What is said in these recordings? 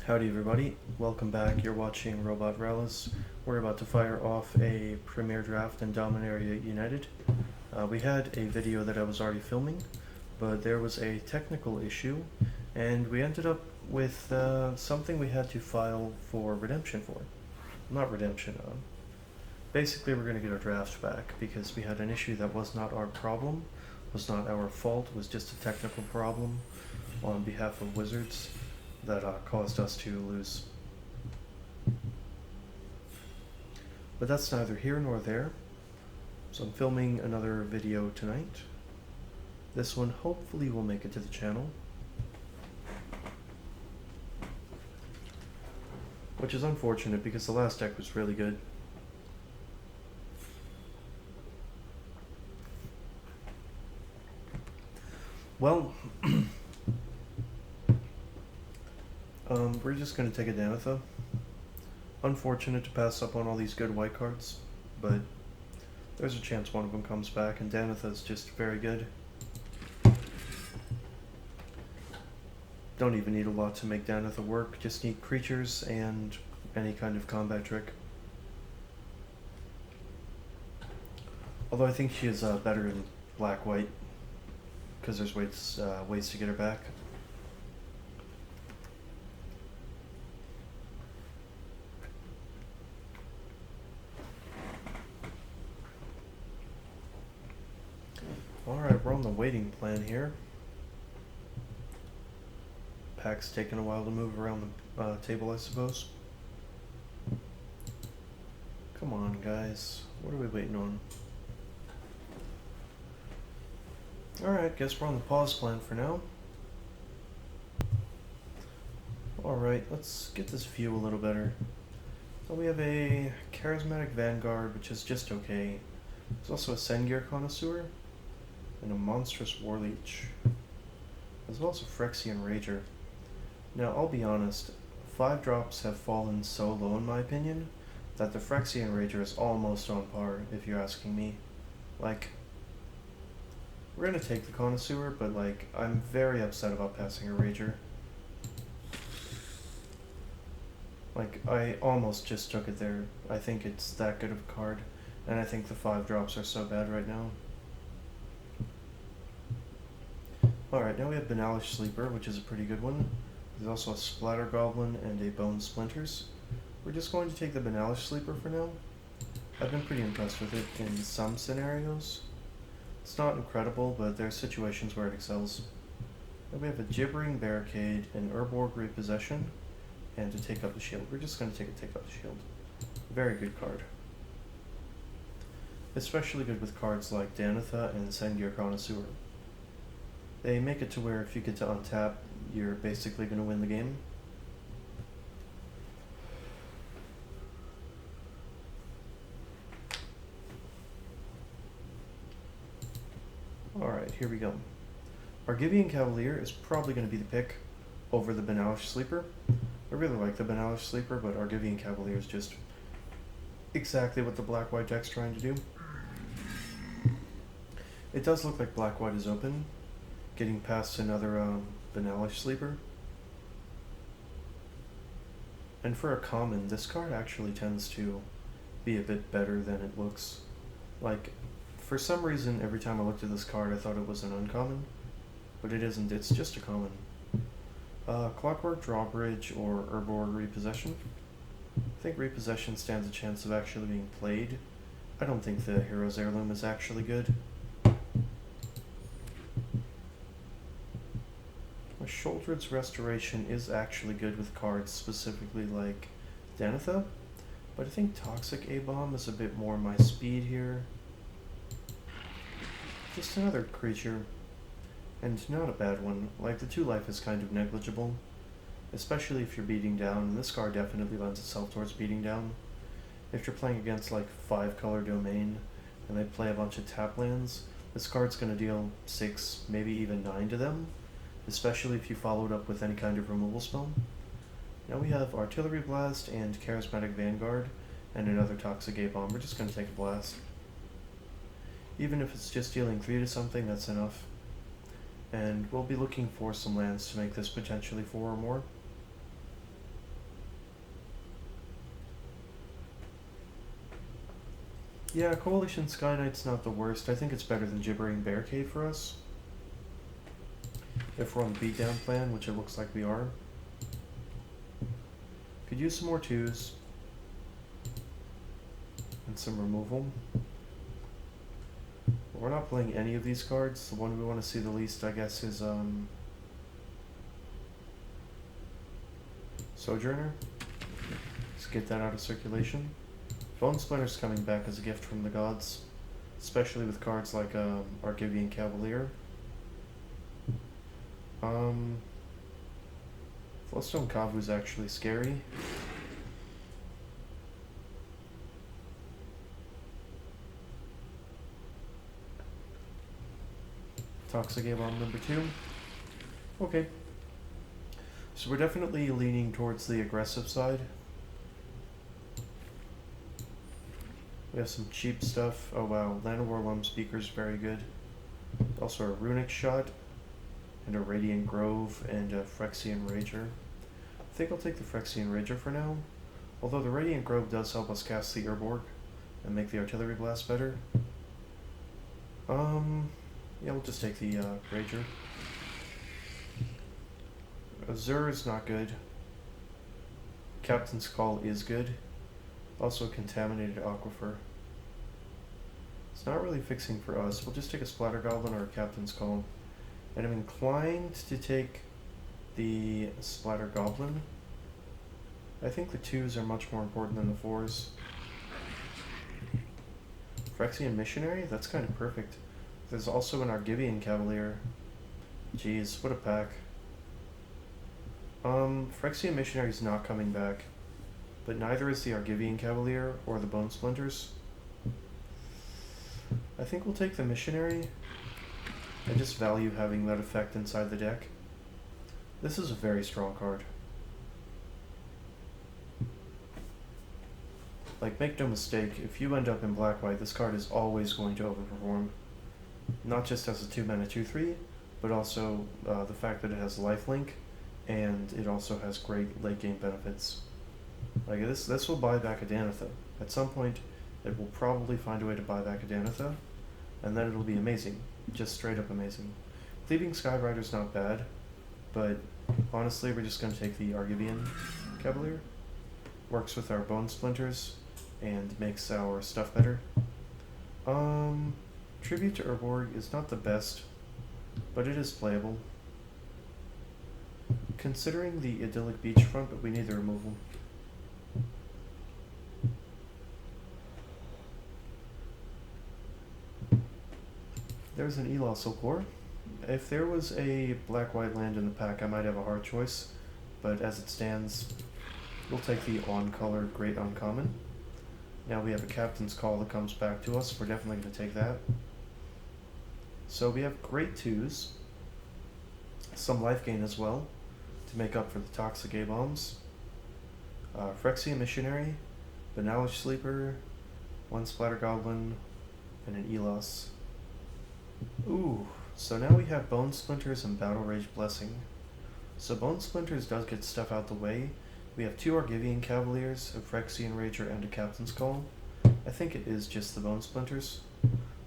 Howdy everybody, welcome back. You're watching Robot Relics. We're about to fire off a premiere draft in Dominaria United. We had a video that I was already filming, but there was a technical issue, and we ended up with something we had to file for redemption for. Not redemption, basically we're going to get our draft back because we had an issue that was not our problem, was not our fault, was just a technical problem on behalf of Wizards that caused us to lose. But that's neither here nor there. So I'm filming another video tonight. This one hopefully will make it to the channel. Which is unfortunate because the last deck was really good. Well, we're just going to take a Danitha. Unfortunate to pass up on all these good white cards, but there's a chance one of them comes back, and Danitha is just very good. Don't even need a lot to make Danitha work, just need creatures and any kind of combat trick. Although I think she is better in black-white, because there's ways to get her back. Alright, we're on the waiting plan here. Pack's taking a while to move around the table, I suppose. Come on, guys. What are we waiting on? Alright, guess we're on the pause plan for now. Alright, let's get this view a little better. So we have a Charismatic Vanguard, which is just okay. There's also a Sengir Connoisseur, and a Monstrous Warleech, as well as a Phyrexian Rager. Now, I'll be honest, 5-drops have fallen so low in my opinion, that the Phyrexian Rager is almost on par, if you're asking me. Like, we're gonna take the Connoisseur, but like, I'm very upset about passing a Rager. Like, I almost just took it there. I think it's that good of a card, and I think the 5-drops are so bad right now. Alright, now we have Banalish Sleeper, which is a pretty good one. There's also a Splatter Goblin and a Bone Splinters. We're just going to take the Banalish Sleeper for now. I've been pretty impressed with it in some scenarios. It's not incredible, but there are situations where it excels. Then we have a Gibbering Barricade, an Urborg Repossession, and to take up the shield. We're just going to take up the shield. Very good card. Especially good with cards like Danitha and Sengir Connoisseur. They make it to where if you get to untap, you're basically going to win the game. Alright, here we go. Argivian Cavalier is probably going to be the pick over the Banalish Sleeper. I really like the Banalish Sleeper, but Argivian Cavalier is just exactly what the black-white deck's trying to do. It does look like black-white is open, getting past another Banalish Sleeper. And for a common, this card actually tends to be a bit better than it looks. Like, for some reason, every time I looked at this card, I thought it was an uncommon, but it isn't, it's just a common. Clockwork Drawbridge or Urborg Repossession. I think Repossession stands a chance of actually being played. I don't think the Hero's Heirloom is actually good. Sheoldred's Restoration is actually good with cards specifically like Danitha, but I think Toxic A-Bomb is a bit more my speed here. Just another creature, and not a bad one. Like, the 2-life is kind of negligible, especially if you're beating down, and this card definitely lends itself towards beating down. If you're playing against like 5-color Domain, and they play a bunch of tap lands, this card's going to deal 6, maybe even 9 to them, especially if you follow it up with any kind of removal spell. Now we have Artillery Blast and Charismatic Vanguard, and another Toxic A-Bomb. We're just going to take a blast. Even if it's just dealing 3 to something, that's enough. And we'll be looking for some lands to make this potentially 4 or more. Yeah, Coalition Sky Knight's not the worst. I think it's better than Gibbering Barricade for us. If we're on the beatdown plan, which it looks like we are. Could use some more 2s. And some removal. But we're not playing any of these cards. The one we want to see the least, I guess, is Sojourner. Let's get that out of circulation. Bone Splinter's coming back as a gift from the gods, especially with cards like Argivian Cavalier. Flowstone Kavu's actually scary. Toxic Bomb number 2. Okay. So we're definitely leaning towards the aggressive side. We have some cheap stuff. Oh wow, Llanowar Lum Speaker's very good. Also a Runic Shot, and a Radiant Grove, and a Phyrexian Rager. I think I'll take the Phyrexian Rager for now. Although the Radiant Grove does help us cast the Urborg and make the Artillery Blast better. Yeah, we'll just take the Rager. Azure is not good. Captain's Call is good. Also Contaminated Aquifer. It's not really fixing for us. We'll just take a Splatter Goblin or a Captain's Call. And I'm inclined to take the Splatter Goblin. I think the 2s are much more important than the 4s. Phyrexian Missionary? That's kind of perfect. There's also an Argivian Cavalier. Jeez, what a pack. Phyrexian Missionary's not coming back, but neither is the Argivian Cavalier or the Bone Splinters. I think we'll take the Missionary. I just value having that effect inside the deck. This is a very strong card. Like, make no mistake, if you end up in black-white, this card is always going to overperform. Not just as a 2-mana 2/3, but also the fact that it has lifelink, and it also has great late-game benefits. Like, this will buy back a Danitha. At some point, it will probably find a way to buy back a Danitha, and then it'll be amazing. Just straight up amazing. Cleaving Skyrider's not bad, but honestly, we're just going to take the Argivian Cavalier. Works with our Bone Splinters, and makes our stuff better. Tribute to Urborg is not the best, but it is playable. Considering the idyllic beachfront, but we need the removal. There's an Eloth Silkor. If there was a black-white land in the pack, I might have a hard choice, but as it stands, we'll take the on-color Great Uncommon. Now we have a Captain's Call that comes back to us. We're definitely going to take that. So we have great 2s, some life gain as well, to make up for the Toxic A-Bombs. Phyrexian Missionary, Banalish Sleeper, 1 Splatter Goblin, and an Elos. Ooh, so now we have Bone Splinters and Battle Rage Blessing. So Bone Splinters does get stuff out the way. We have 2 Argivian Cavaliers, a Phyrexian Rager, and a Captain's Call. I think it is just the Bone Splinters.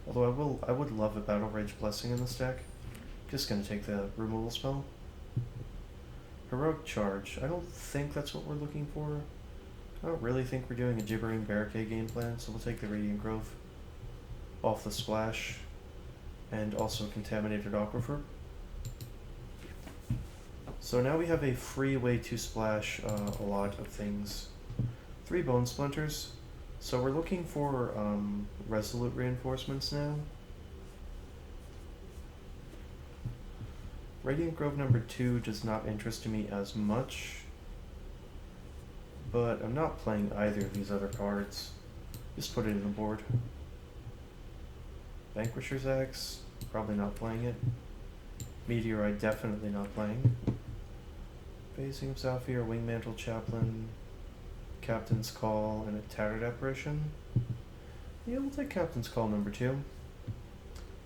Although I would love a Battle Rage Blessing in this deck. Just gonna take the removal spell. Heroic Charge. I don't think that's what we're looking for. I don't really think we're doing a Gibbering Barricade game plan, so we'll take the Radiant Grove off the splash, and also Contaminated Aquifer. So now we have a free way to splash a lot of things. 3 Bone Splinters. So we're looking for Resolute Reinforcements now. Radiant Grove number 2 does not interest me as much, but I'm not playing either of these other cards. Just put it in the board. Vanquisher's Axe, probably not playing it. Meteorite, definitely not playing. Phasing of Zhalfir, Wingmantle Chaplain, Captain's Call, and a Tattered Apparition. Yeah, we'll take Captain's Call number 2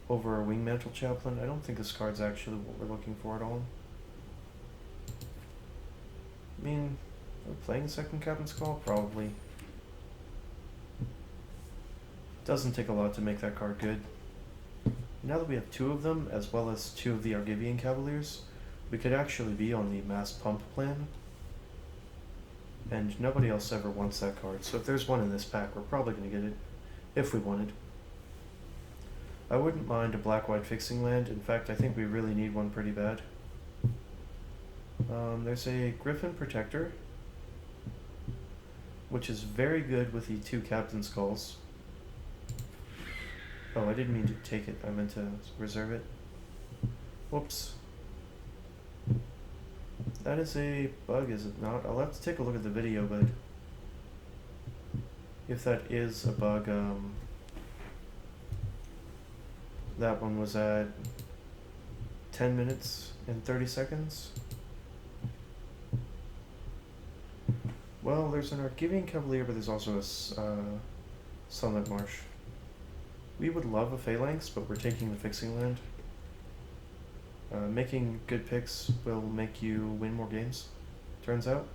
over a Wingmantle Chaplain. I don't think this card's actually what we're looking for at all. I mean, are we playing a second Captain's Call? Probably. Doesn't take a lot to make that card good. Now that we have two of them, as well as two of the Argivian Cavaliers, we could actually be on the mass pump plan. And nobody else ever wants that card, so if there's one in this pack, we're probably going to get it, if we wanted. I wouldn't mind a black-white fixing land. In fact, I think we really need one pretty bad. There's a Griffin Protector, which is very good with the two Captain Skulls. Oh, I didn't mean to take it. I meant to reserve it. Whoops. That is a bug, is it not? I'll have to take a look at the video, but if that is a bug, that one was at 10 minutes and 30 seconds. Well, there's an Argivian Cavalier, but there's also a Sunlit Marsh. We would love a Phalanx, but we're taking the fixing land. Making good picks will make you win more games, turns out.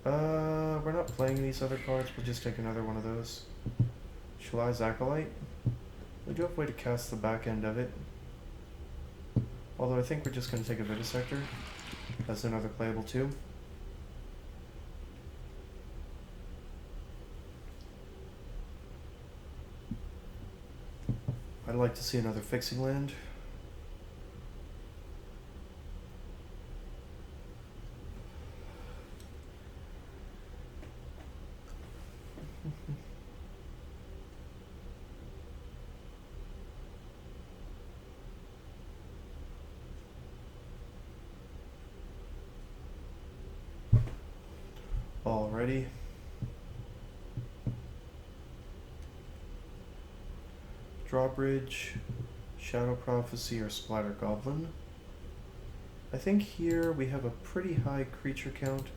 We're not playing these other cards, we'll just take another one of those. Shalai's Acolyte. We do have a way to cast the back end of it. Although I think we're just going to take a Vivisector as another playable too. I'd like to see another fixing land. Alrighty. Drawbridge, Shadow Prophecy, or Splatter Goblin. I think here we have a pretty high creature count,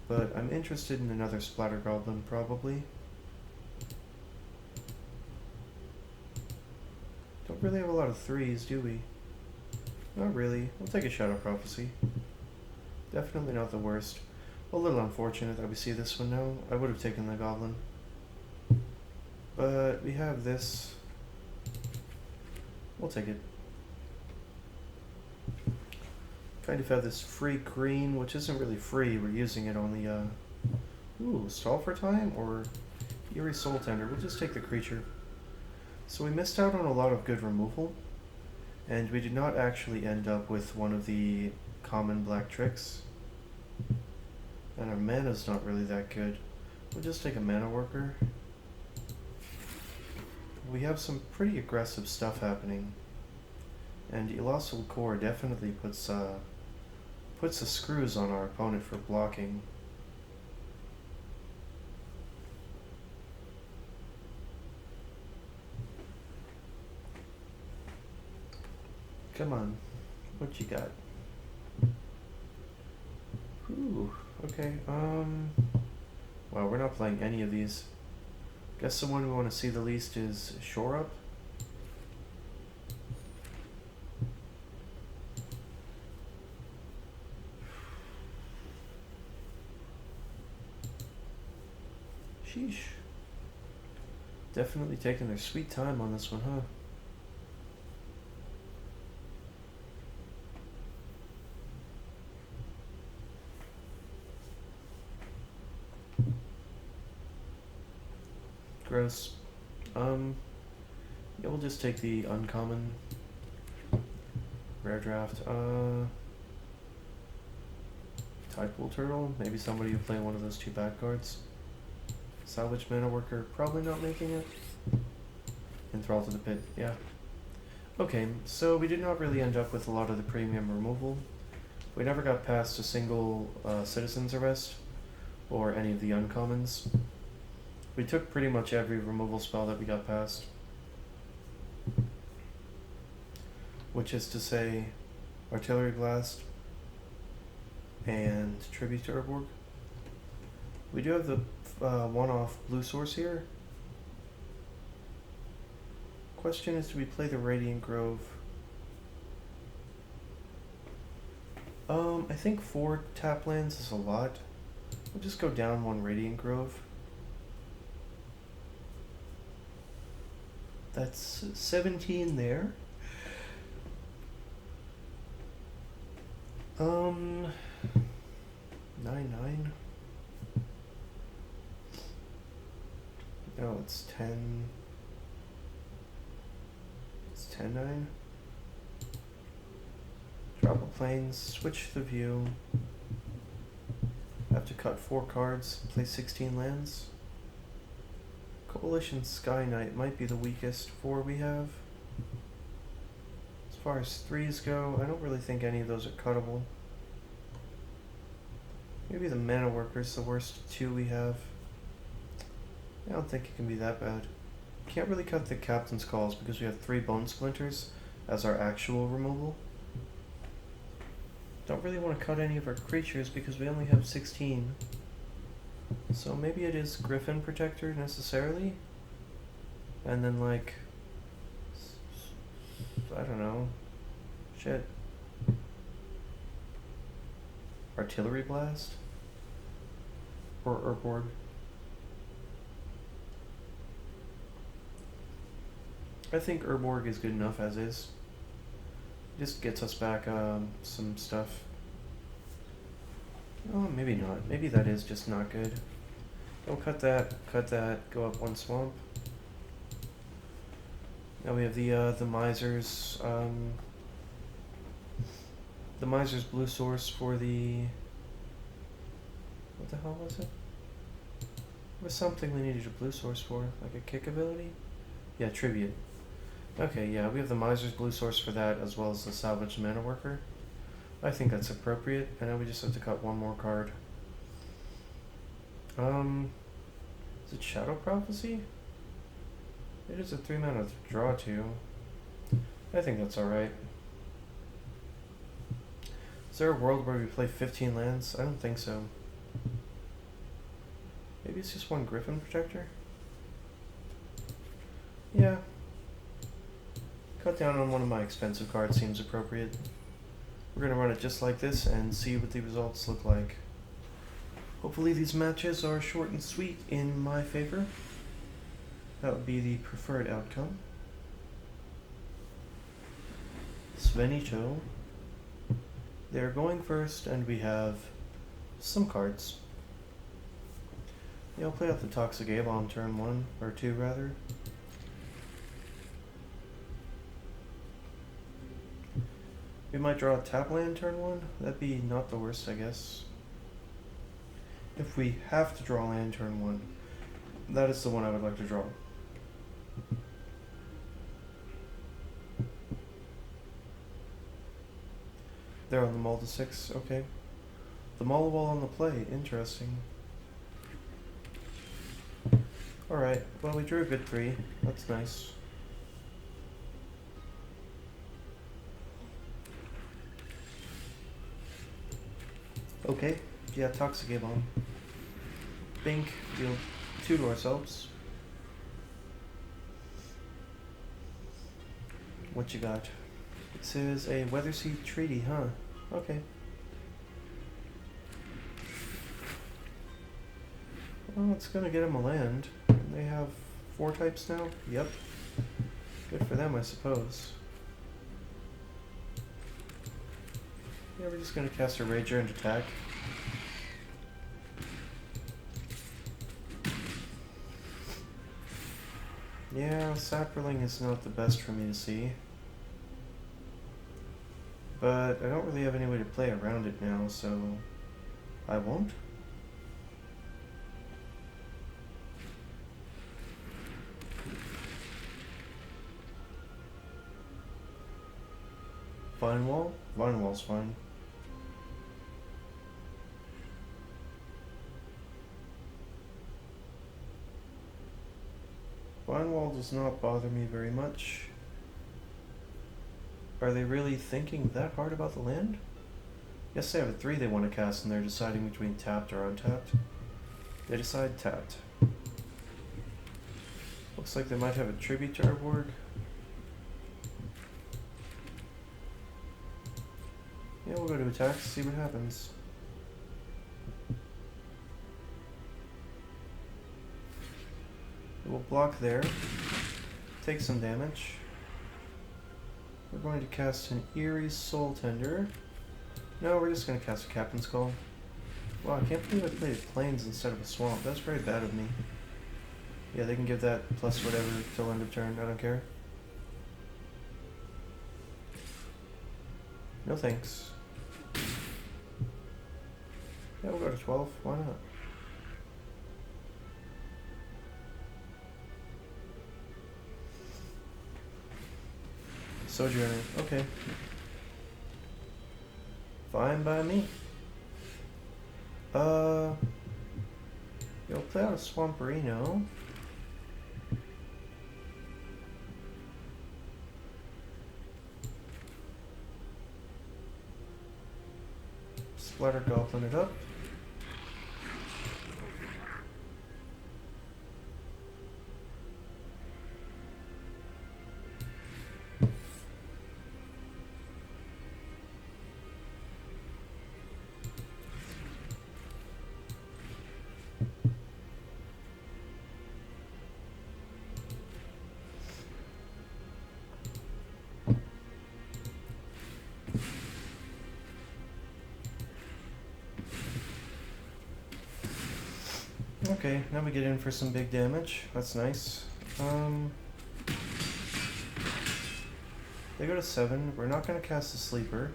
but I'm interested in another Splatter Goblin probably. Don't really have a lot of threes, do we? Not really. We'll take a Shadow Prophecy. Definitely not the worst. A little unfortunate that we see this one now. I would have taken the Goblin. But we have this. We'll take it. Kind of have this free green, which isn't really free. We're using it on the, ooh, Stall for Time or Eerie Soul Tender. We'll just take the creature. So we missed out on a lot of good removal, and we did not actually end up with one of the common black tricks. And our mana's not really that good. We'll just take a Mana Worker. We have some pretty aggressive stuff happening. And Elossal Core definitely puts the screws on our opponent for blocking. Come on, what you got? Ooh, okay, well, we're not playing any of these. Guess the one we want to see the least is Shore Up. Sheesh. Definitely taking their sweet time on this one, huh? Gross. Yeah, we'll just take the uncommon rare draft. Tidepool Turtle. Maybe somebody who play one of those two bad cards. Salvage Mana Worker. Probably not making it. Enthrall to the Pit. Yeah. Okay, so we did not really end up with a lot of the premium removal. We never got past a single Citizen's Arrest or any of the uncommons. We took pretty much every removal spell that we got past. Which is to say, Artillery Blast and Tribute to Urborg. We do have the one-off blue source here. Question is, do we play the Radiant Grove? I think 4 tap lands is a lot. We'll just go down 1 Radiant Grove. That's 17 there. 9, 9. No, it's 10. It's 10, 9. Drop a plane, switch the view. Have to cut 4 cards, play 16 lands. Coalition Sky Knight might be the weakest 4 we have. As far as 3s go, I don't really think any of those are cuttable. Maybe the Mana Worker's the worst 2 we have. I don't think it can be that bad. Can't really cut the Captain's Calls because we have 3 Bone Splinters as our actual removal. Don't really want to cut any of our creatures because we only have 16. So maybe it is Griffin Protector necessarily. And then like, I don't know. Shit. Artillery Blast? Or Urborg? I think Urborg is good enough as is. Just gets us back some stuff. Oh, maybe not. Maybe that is just not good. Oh, cut that, go up 1 swamp. Now we have the Miser's, the Miser's blue source for the... What the hell was it? It was something we needed a blue source for, like a kick ability? Yeah, Tribute. Okay, yeah, we have the Miser's blue source for that, as well as the Salvaged Mana Worker. I think that's appropriate, and now we just have to cut 1 more card. Is it Shadow Prophecy? It is a 3 mana draw 2. I think that's alright. Is there a world where we play 15 lands? I don't think so. Maybe it's just 1 Griffin Protector? Yeah. Cut down on one of my expensive cards seems appropriate. We're going to run it just like this and see what the results look like. Hopefully these matches are short and sweet in my favor. That would be the preferred outcome. Svenito. They're going first, and we have some cards. Yeah, I'll play out the Toxic A-Bomb turn 1, or 2 rather. We might draw a tap land turn 1. That'd be not the worst, I guess. If we have to draw land turn 1, that is the one I would like to draw. They're on the Mull to 6, okay. The Mollywall on the play, interesting. Alright, well we drew a good 3, that's nice. Okay, yeah, Toxic A-Bomb. Bink, deal 2 to ourselves. What you got? This is a Weatherseed Treaty, huh? Okay. Well, it's gonna get them a land. They have 4 types now? Yep. Good for them, I suppose. Yeah, we're just gonna cast a Rager and attack. Yeah, Saproling is not the best for me to see. But I don't really have any way to play around it now, so I won't. Vine Wall? Vine Wall's fine. Vine Wall does not bother me very much. Are they really thinking that hard about the land? Yes, they have a 3 they want to cast and they're deciding between tapped or untapped. They decide tapped. Looks like they might have a tribute to our board. Yeah, we'll go to attack, see what happens. We'll block there. take some damage. We're going to cast an Eerie Soul Tender. No, we're just going to cast a Captain's Call. Wow, I can't believe I played Plains instead of a Swamp. That's very bad of me. Yeah, they can give that plus whatever till end of turn. I don't care. No thanks. Yeah, we'll go to 12. Why not? Sojourner. Okay. Fine by me. You'll play out a Swamperino. Splatter Goblin it up. Okay, now we get in for some big damage. That's nice. They go to 7. We're not going to cast a Sleeper.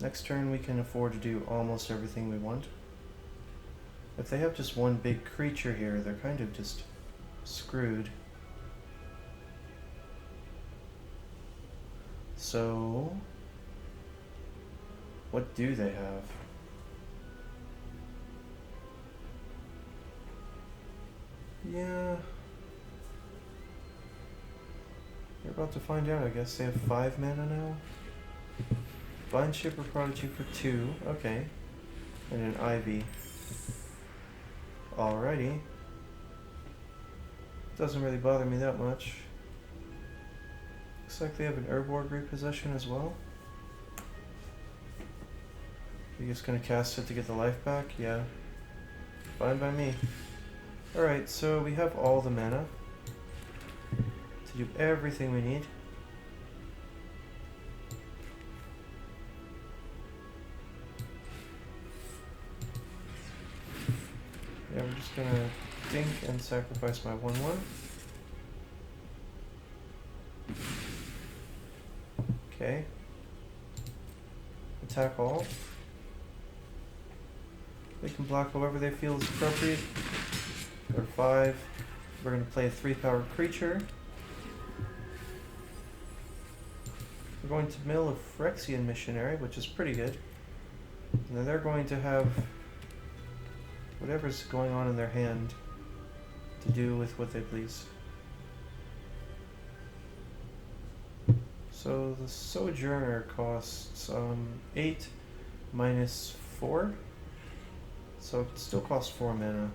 Next turn we can afford to do almost everything we want. If they have just one big creature here, they're kind of just screwed. So, what do they have? Yeah. You're about to find out, I guess. They have 5 mana now. Vine Shipper Prodigy for 2. Okay. And an Ivy. Alrighty. Doesn't really bother me that much. Looks like they have an Urborg Repossession as well. You're just gonna cast it to get the life back? Yeah. Fine by me. Alright, so we have all the mana to do everything we need. Yeah, we're just gonna think and sacrifice my 1/1. Okay. Attack all. They can block however they feel is appropriate. Go to 5. We're going to play a 3-power creature. We're going to mill a Phyrexian Missionary, which is pretty good. And then they're going to have whatever's going on in their hand to do with what they please. So the Sojourner costs 8 minus 4. So it still costs 4 mana.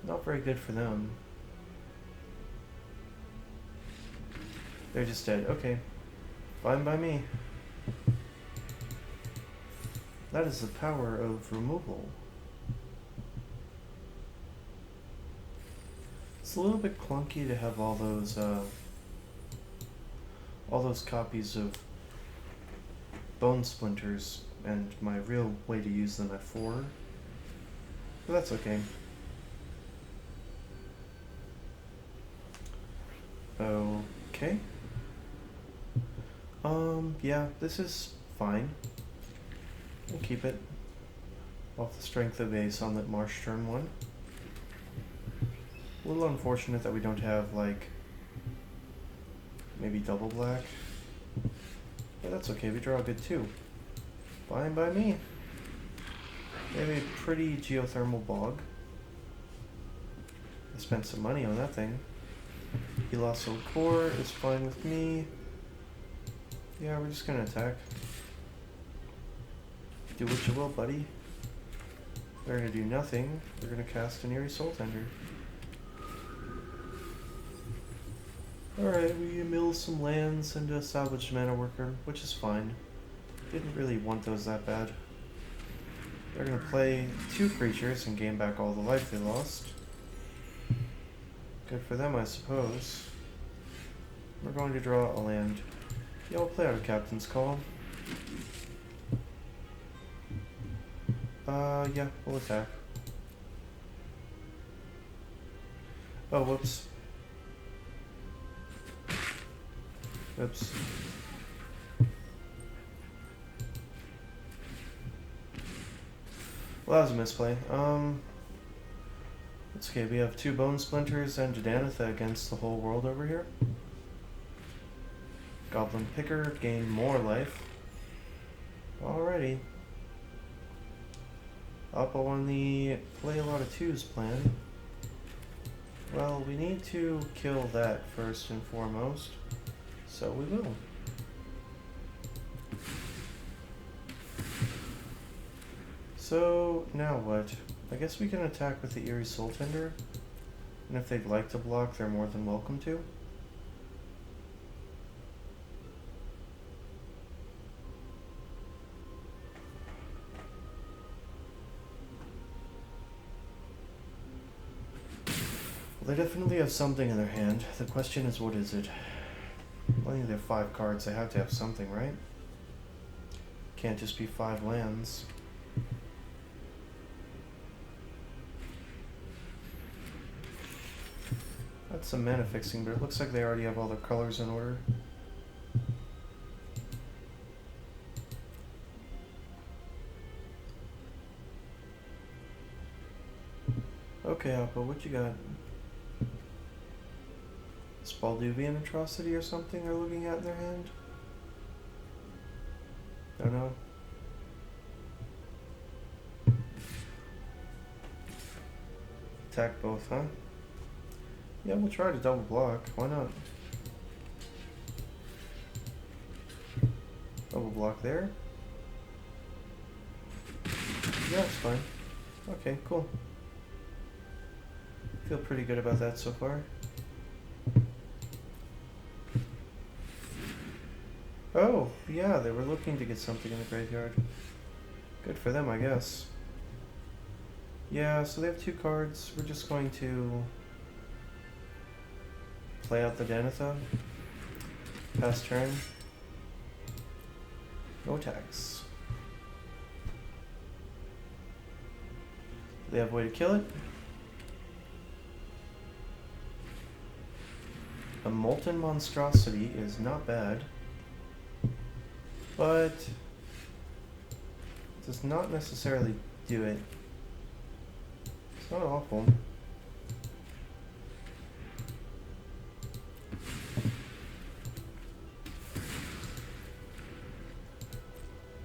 Not very good for them. They're just dead. Okay. Fine by me. That is the power of removal. It's a little bit clunky to have all those copies of Bone Splinters, and my real way to use them at 4. But that's okay. Okay. Yeah, this is fine. We'll keep it. Off the strength of a Sunlit Marsh turn 1. A little unfortunate that we don't have, like, maybe double black. But that's okay, we draw a good 2. Fine by me. They have a pretty geothermal bog. I spent some money on that thing. Colossal Core is fine with me. Yeah, we're just gonna attack. Do what you will, buddy. They're gonna do nothing. They're gonna cast an Eerie Soul Tender. Alright, we mill some lands and a salvaged mana worker, which is fine. Didn't really want those that bad. They're gonna play 2 creatures and gain back all the life they lost. Good for them, I suppose. We're going to draw a land. Yeah, we'll play out a Captain's Call. Yeah, we'll attack. Oh, whoops. Oops. Well, that was a misplay. It's okay, we have 2 Bone Splinters and Jadanitha against the whole world over here. Goblin Picker, gain more life. Alrighty. Up on the play a lot of 2s plan. Well, we need to kill that first and foremost. So we will. So, now what? I guess we can attack with the Eerie Soul Tender. And if they'd like to block, they're more than welcome to. Well, they definitely have something in their hand. The question is, what is it? Well, they have 5 cards. They have to have something, right? Can't just be 5 lands. That's some mana fixing, but it looks like they already have all their colors in order. Okay, Alpha, what you got? Spalduvian Atrocity or something they're looking at in their hand? Don't know. Attack both, huh? Yeah, we'll try to double block. Why not? Double block there. Yeah, it's fine. Okay, cool. Feel pretty good about that so far. Oh, yeah, they were looking to get something in the graveyard. Good for them, I guess. Yeah, so they have 2 cards. We're just going to play out the Danitha. Pass turn. No attacks. Do they have a way to kill it? A Molten Monstrosity is not bad, but does not necessarily do it. It's not awful.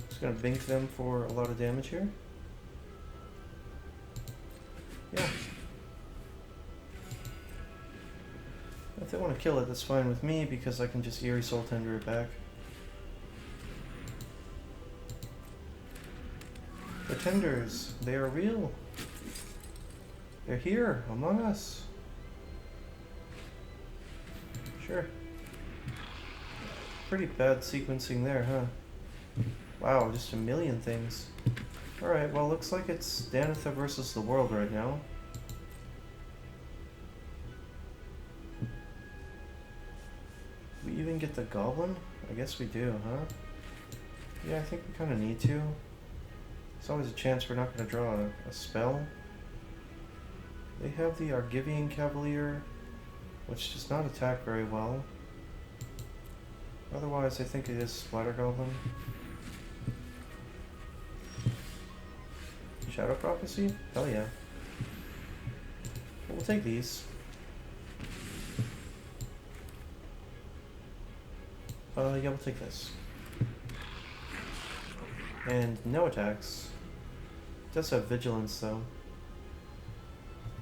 Just gonna bink them for a lot of damage here. Yeah. If they want to kill it, that's fine with me because I can just Eerie Soul Tender it back. The tenders, they are real. They're here among us. Sure. Pretty bad sequencing there, huh? Wow, just a million things. Alright, well, looks like it's Danitha versus the world right now. We even get the goblin? I guess we do, huh? Yeah, I think we kind of need to. There's always a chance we're not going to draw a spell. They have the Argivian Cavalier, which does not attack very well. Otherwise, I think it is Splatter Goblin. Shadow Prophecy? Hell yeah. We'll take these. Yeah, we'll take this. And no attacks. It does have Vigilance, though.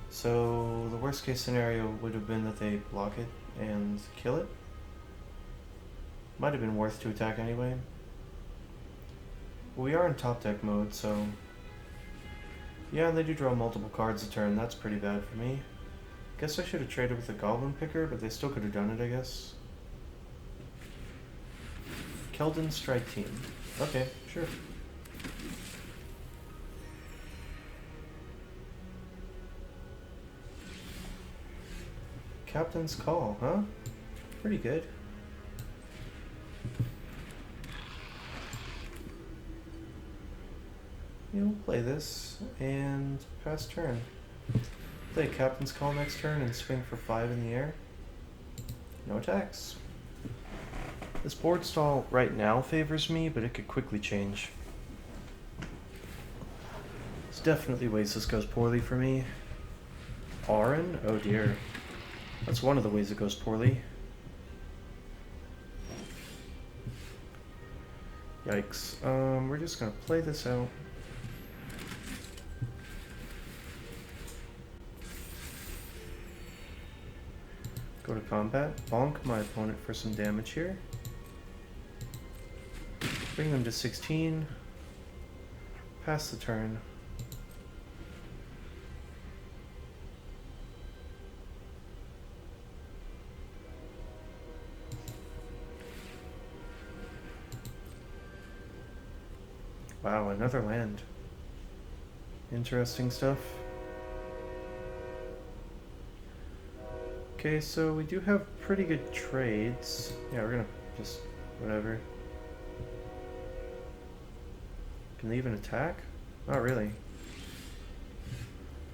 So, the worst case scenario would have been that they block it and kill it. Might have been worth to attack anyway. We are in top deck mode, so... Yeah, and they do draw multiple cards a turn. That's pretty bad for me. Guess I should have traded with the Goblin Picker, but they still could have done it, I guess. Keldon Strike Team. Okay, sure. Captain's Call, huh? Pretty good. You'll play this and pass turn. Play Captain's Call next turn and swing for 5 in the air. No attacks. This board stall right now favors me, but it could quickly change. There's definitely ways this goes poorly for me. Arin? Oh dear. That's one of the ways it goes poorly. Yikes. We're just gonna play this out. Go to combat, bonk my opponent for some damage here. Bring them to 16. Pass the turn. Wow, another land. Interesting stuff. Okay, so we do have pretty good trades. Yeah, we're gonna just whatever. Can they even attack? Not really.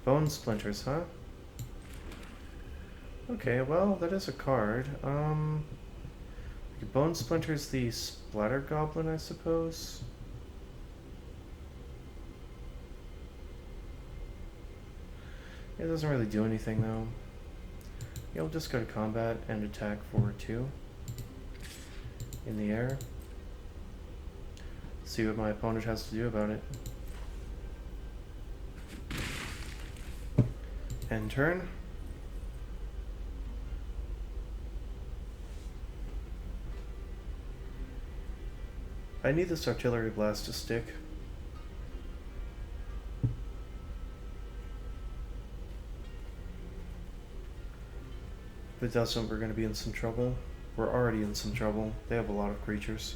Bone Splinters, huh? Okay, well, that is a card. Bone Splinters the Splatter Goblin, I suppose. It doesn't really do anything, though. Yeah, we'll just go to combat and attack for 2 in the air. See what my opponent has to do about it. End turn. I need this artillery blast to stick. If it doesn't, we're going to be in some trouble. We're already in some trouble. They have a lot of creatures.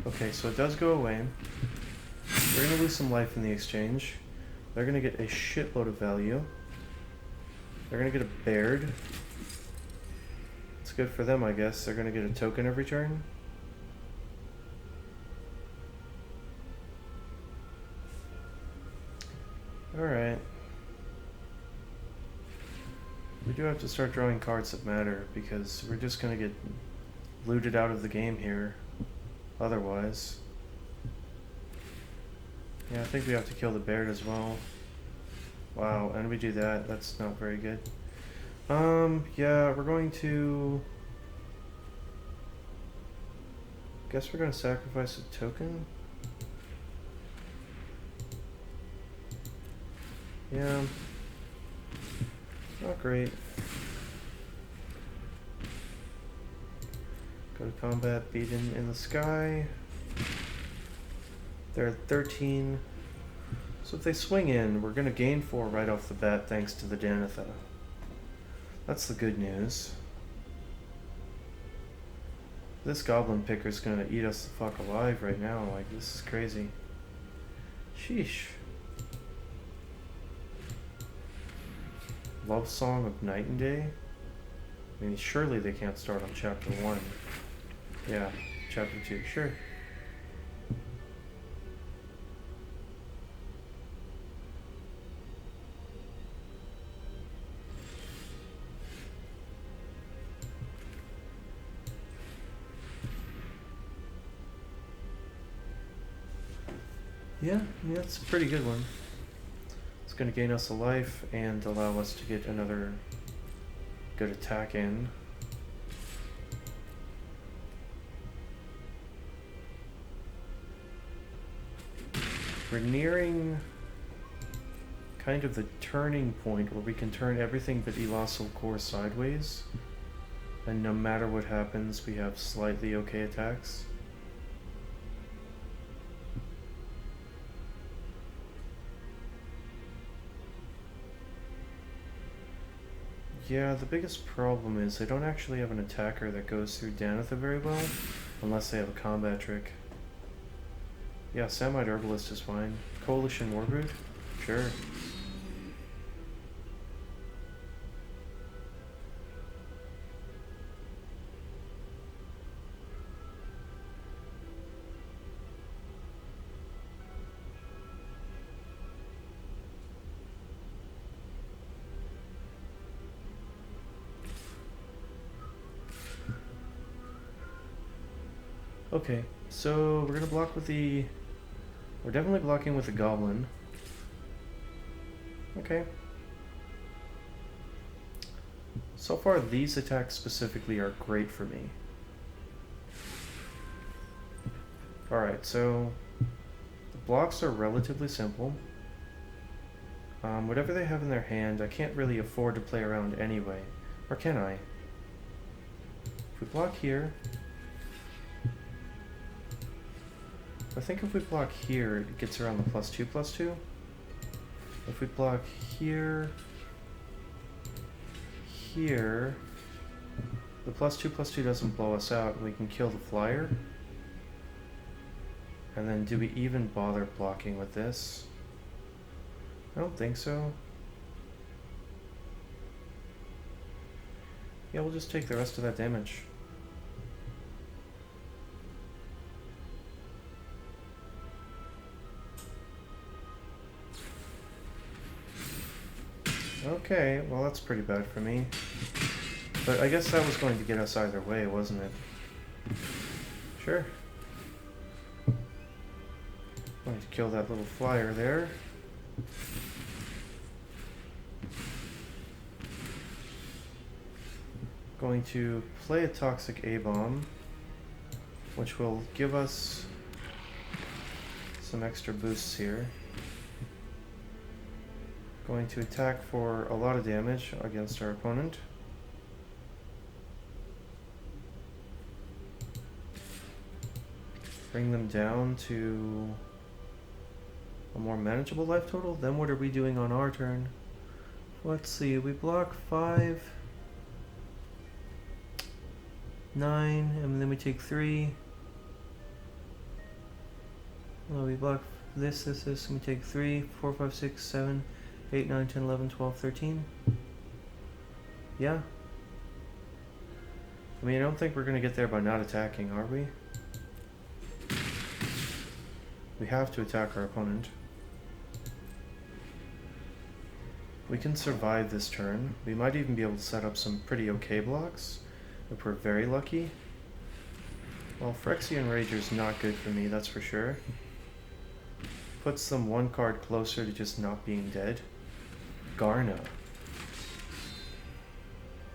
Okay, so it does go away. We're going to lose some life in the exchange. They're going to get a shitload of value. They're going to get a Baird. It's good for them, I guess. They're going to get a token every turn. Alright. We do have to start drawing cards that matter, because we're just going to get looted out of the game here. Otherwise. Yeah, I think we have to kill the Baird as well. Wow, and we do that. That's not very good. Yeah, we're going to... Guess we're going to sacrifice a token? Yeah. Not great. Go to combat, beaten in the sky. They're at 13. So if they swing in, we're going to gain 4 right off the bat thanks to the Danitha. That's the good news. This goblin picker's going to eat us the fuck alive right now. Like, this is crazy. Sheesh. Love Song of Night and Day? I mean, surely they can't start on chapter 1. Yeah, chapter 2, sure. Yeah, it's a pretty good one. It's going to gain us a life and allow us to get another good attack in. We're nearing kind of the turning point where we can turn everything but Elossal Core sideways. And no matter what happens, we have slightly okay attacks. Yeah, the biggest problem is they don't actually have an attacker that goes through Danitha very well, unless they have a combat trick. Yeah, Samite Herbalist is fine. Coalition Warbrood? Sure. Okay, so we're gonna block with the... We're definitely blocking with the Goblin. Okay. So far, these attacks specifically are great for me. Alright, so... The blocks are relatively simple. Whatever they have in their hand, I can't really afford to play around anyway. Or can I? If we block here... I think if we block here, it gets around the +2/+2. If we block here, here, the +2/+2 doesn't blow us out, and we can kill the flyer. And then do we even bother blocking with this? I don't think so. Yeah, we'll just take the rest of that damage. Okay, well that's pretty bad for me. But I guess that was going to get us either way, wasn't it? Sure. Going to kill that little flyer there. Going to play a Toxic A-Bomb, which will give us some extra boosts here. Going to attack for a lot of damage against our opponent. Bring them down to a more manageable life total. Then what are we doing on our turn? Let's see, we block 5, 9, and then we take 3. Well, we block this, and we take 3, 4, 5, 6, 7, 8, 9, 10, 11, 12, 13. Yeah. I mean, I don't think we're going to get there by not attacking, are we? We have to attack our opponent. We can survive this turn. We might even be able to set up some pretty okay blocks, if we're very lucky. Well, Phyrexian Rager's not good for me, that's for sure. Puts them one card closer to just not being dead. Garna.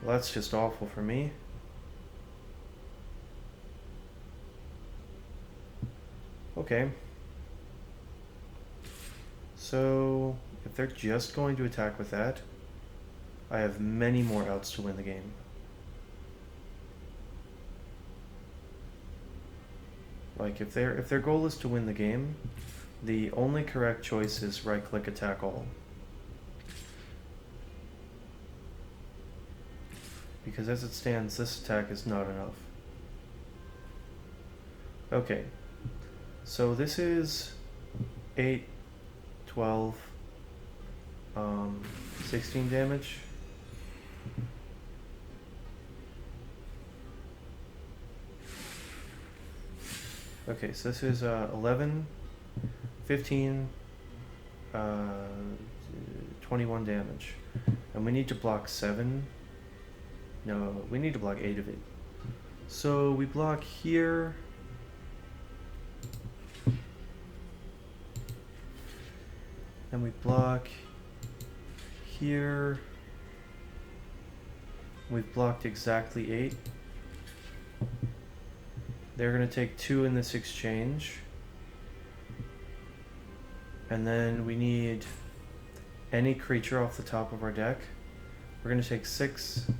Well, that's just awful for me. Okay. So, if they're just going to attack with that, I have many more outs to win the game. Like, if their goal is to win the game, the only correct choice is right-click attack all. Because as it stands, this attack is not enough. Okay. So this is 8, 12, 16 damage. Okay, so this is 11, 15, 21 damage. And we need to block 7. No, we need to block 8 of it. So we block here. And we block here. We've blocked exactly 8. They're going to take 2 in this exchange. And then we need any creature off the top of our deck. We're going to take 6,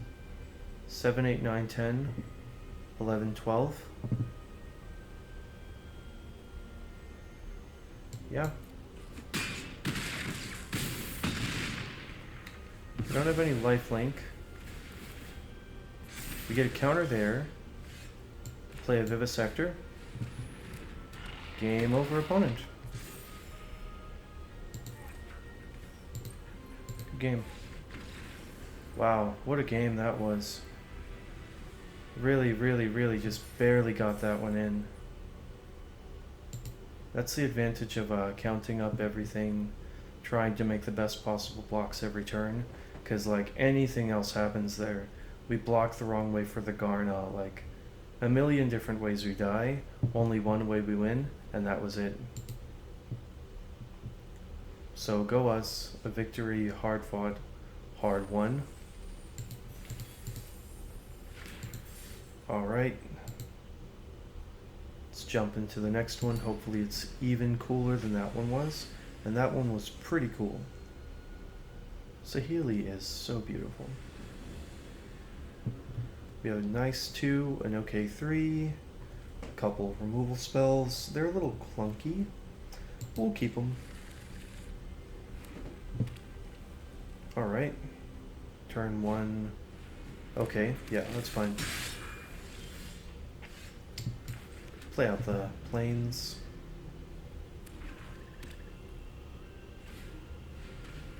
7, 8, 9, 10, 11, 12. Yeah. We don't have any lifelink. We get a counter there. Play a Vivisector. Game over, opponent. Good game. Wow, what a game that was. Really, really, really just barely got that one in. That's the advantage of counting up everything, trying to make the best possible blocks every turn, because like anything else happens there. We block the wrong way for the Garna, like a million different ways we die, only one way we win, and that was it. So go us, a victory, hard fought, hard won. Alright. Let's jump into the next one. Hopefully it's even cooler than that one was. And that one was pretty cool. Saheeli is so beautiful. We have a nice 2, an okay 3, a couple of removal spells. They're a little clunky. We'll keep them. Alright. Turn 1. Okay, yeah, that's fine. Play out the planes.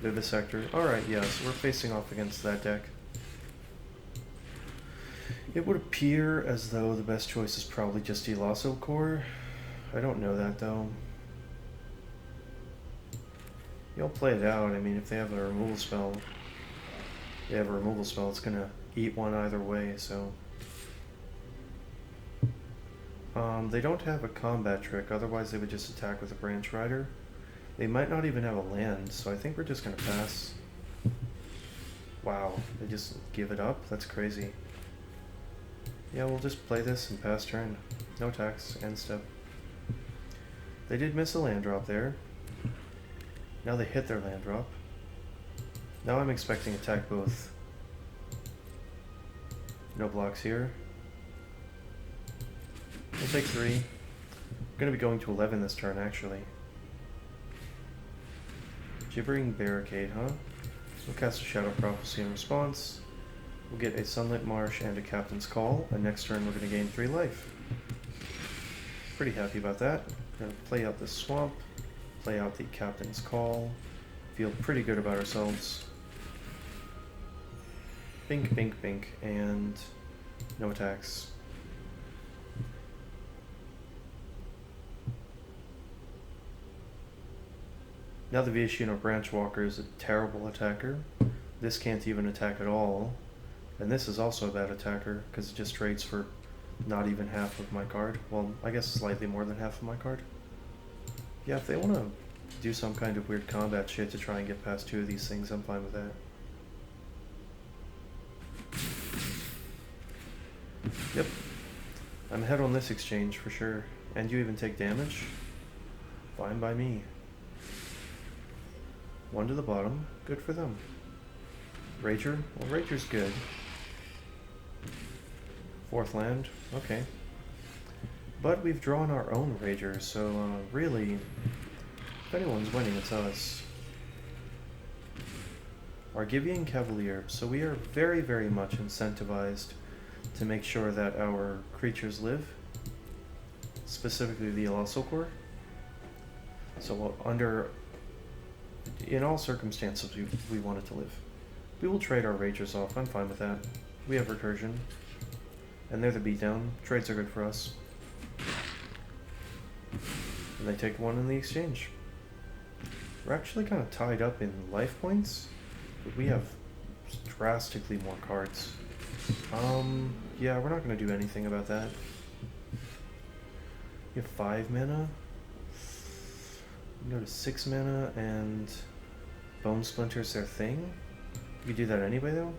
Vivisector. Alright, yeah, so we're facing off against that deck. It would appear as though the best choice is probably just Elasso Core. I don't know that though. You'll play it out. I mean, if they have a removal spell, it's gonna eat one either way, so. They don't have a combat trick, otherwise they would just attack with a Branch Rider. They might not even have a land, so I think we're just gonna pass. Wow, they just give it up? That's crazy. Yeah, we'll just play this and pass turn. No attacks, end step. They did miss a land drop there. Now they hit their land drop. Now I'm expecting attack both. No blocks here. We'll take 3. We're going to be going to 11 this turn, actually. Gibbering Barricade, huh? We'll cast a Shadow Prophecy in response. We'll get a Sunlit Marsh and a Captain's Call, and next turn we're going to gain 3 life. Pretty happy about that. We're going to play out this Swamp, play out the Captain's Call. Feel pretty good about ourselves. Bink, bink, bink, and no attacks. Now the Viashino Branchwalker is a terrible attacker. This can't even attack at all. And this is also a bad attacker, because it just trades for not even half of my card. Well, I guess slightly more than half of my card. Yeah, if they want to do some kind of weird combat shit to try and get past 2 of these things, I'm fine with that. Yep. I'm ahead on this exchange for sure. And you even take damage? Fine by me. 1 to the bottom. Good for them. Rager? Well, Rager's good. 4th land. Okay. But we've drawn our own Rager, so really, if anyone's winning, it's us. Argivian Cavalier. So we are very, very much incentivized to make sure that our creatures live. Specifically the Elasso Core. So in all circumstances, we want it to live. We will trade our Ragers off. I'm fine with that. We have Recursion. And they're the beatdown. Trades are good for us. And they take 1 in the exchange. We're actually kind of tied up in life points, but we have drastically more cards. Yeah, we're not going to do anything about that. You have 5 mana. You can go to 6 mana and Bone Splinter's their thing. You could do that anyway, though.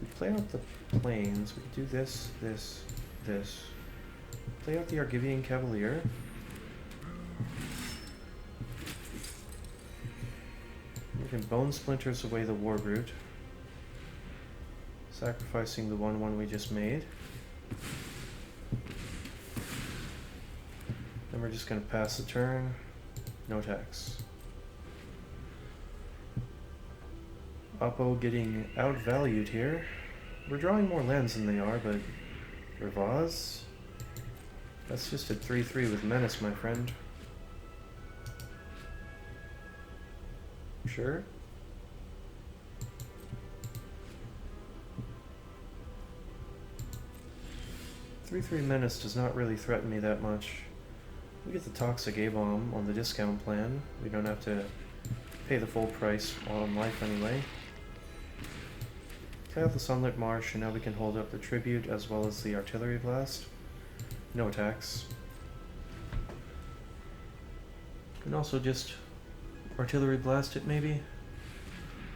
We play out the planes. We could do this, this, this. Play out the Argivian Cavalier. We can Bone Splinters away the Warbrute, sacrificing the 1/1 we just made. Then we're just going to pass the turn. No attacks. Oppo getting outvalued here. We're drawing more lands than they are, but Rivaz? That's just a 3-3 with Menace, my friend. Sure. Three Menace does not really threaten me that much. We get the Toxic A-Bomb on the discount plan. We don't have to pay the full price on life anyway. Cut out the Sunlit Marsh, and now we can hold up the Tribute as well as the Artillery Blast. No attacks. And also just Artillery Blast it, maybe?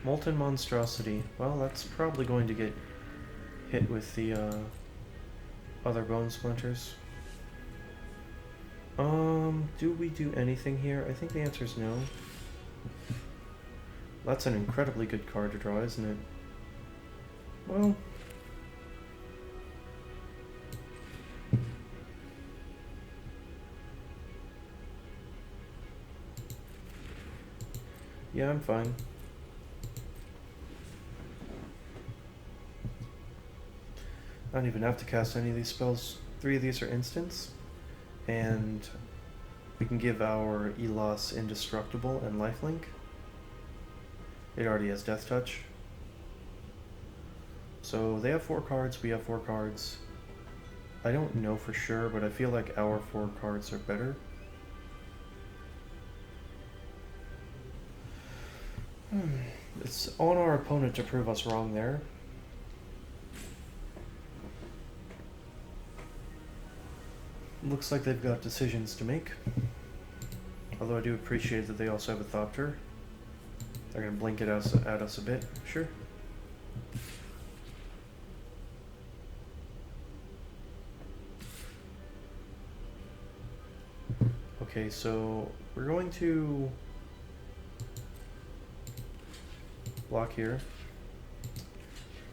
Molten Monstrosity. Well, that's probably going to get hit with the other Bone Splinters. Do we do anything here? I think the answer is no. That's an incredibly good card to draw, isn't it? Well... yeah, I'm fine. I don't even have to cast any of these spells. 3 of these are instants, and we can give our Elos Indestructible and Lifelink. It already has Death Touch. So they have 4 cards, we have 4 cards. I don't know for sure, but I feel like our 4 cards are better. It's on our opponent to prove us wrong there. Looks like they've got decisions to make. Although I do appreciate that they also have a Thopter. They're going to blink it at us a bit. Sure. Okay, so we're going to block here.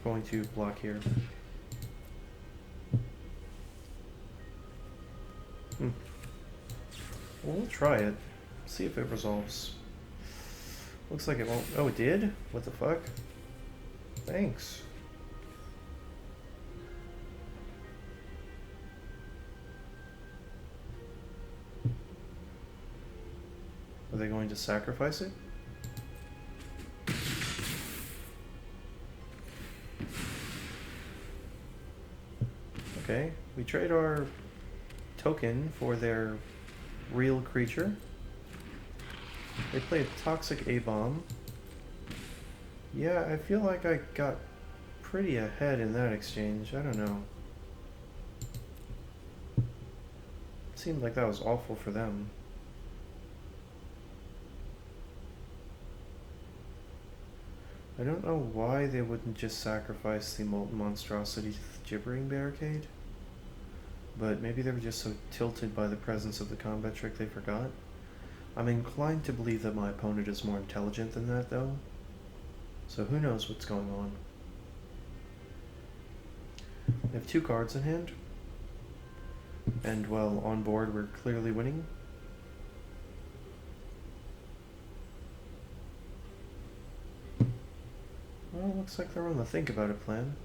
Going to block here. Well, we'll try it. See if it resolves. Looks like it won't. Oh, it did? What the fuck? Thanks. Are they going to sacrifice it? Okay, we trade our token for their real creature. They play a Toxic A-Bomb. Yeah, I feel like I got pretty ahead in that exchange. I don't know. It seemed like that was awful for them. I don't know why they wouldn't just sacrifice the Molten Monstrosity to the Gibbering Barricade. But maybe they were just so tilted by the presence of the combat trick they forgot. I'm inclined to believe that my opponent is more intelligent than that, though. So who knows what's going on. We have 2 cards in hand. And, well, on board we're clearly winning. Well, looks like they're on the think about it plan.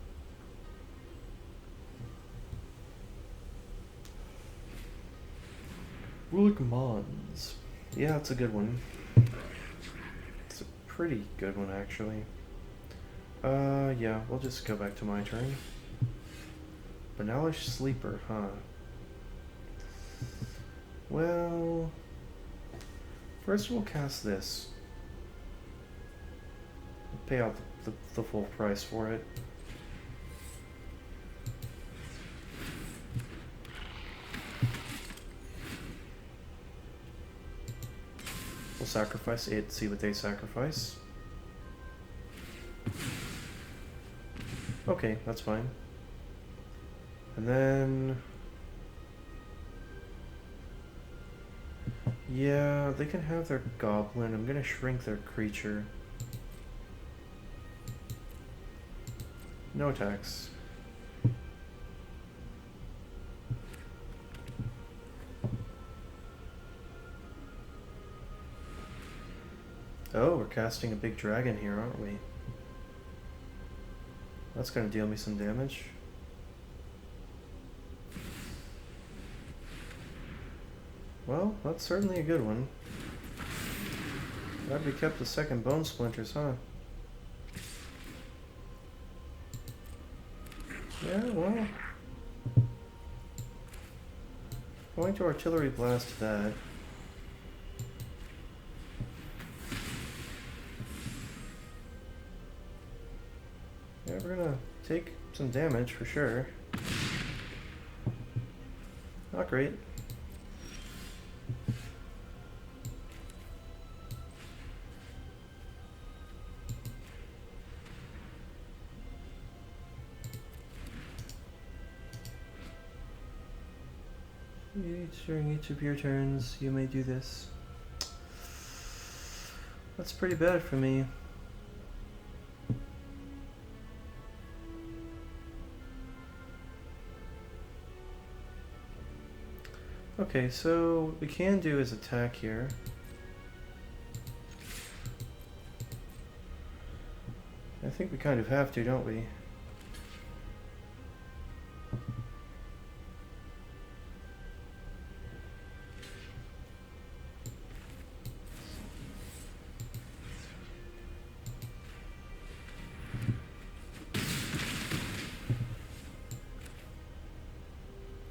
Rulik Mons. Yeah, it's a good one. It's a pretty good one, actually. Yeah, we'll just go back to my turn. Banalish Sleeper, huh? Well... first we'll cast this. Pay out the full price for it. We'll sacrifice it, see what they sacrifice. Okay, that's fine. And then... yeah, they can have their goblin. I'm gonna shrink their creature. No attacks. Oh, we're casting a big dragon here, aren't we? That's gonna deal me some damage. Well, that's certainly a good one. Glad we kept the second bone splinters, huh? Yeah, well. Going to artillery blast that. Yeah, we're gonna take some damage for sure. Not great. During each of your turns, you may do this. That's pretty bad for me. Okay, so what we can do is attack here. I think we kind of have to, don't we?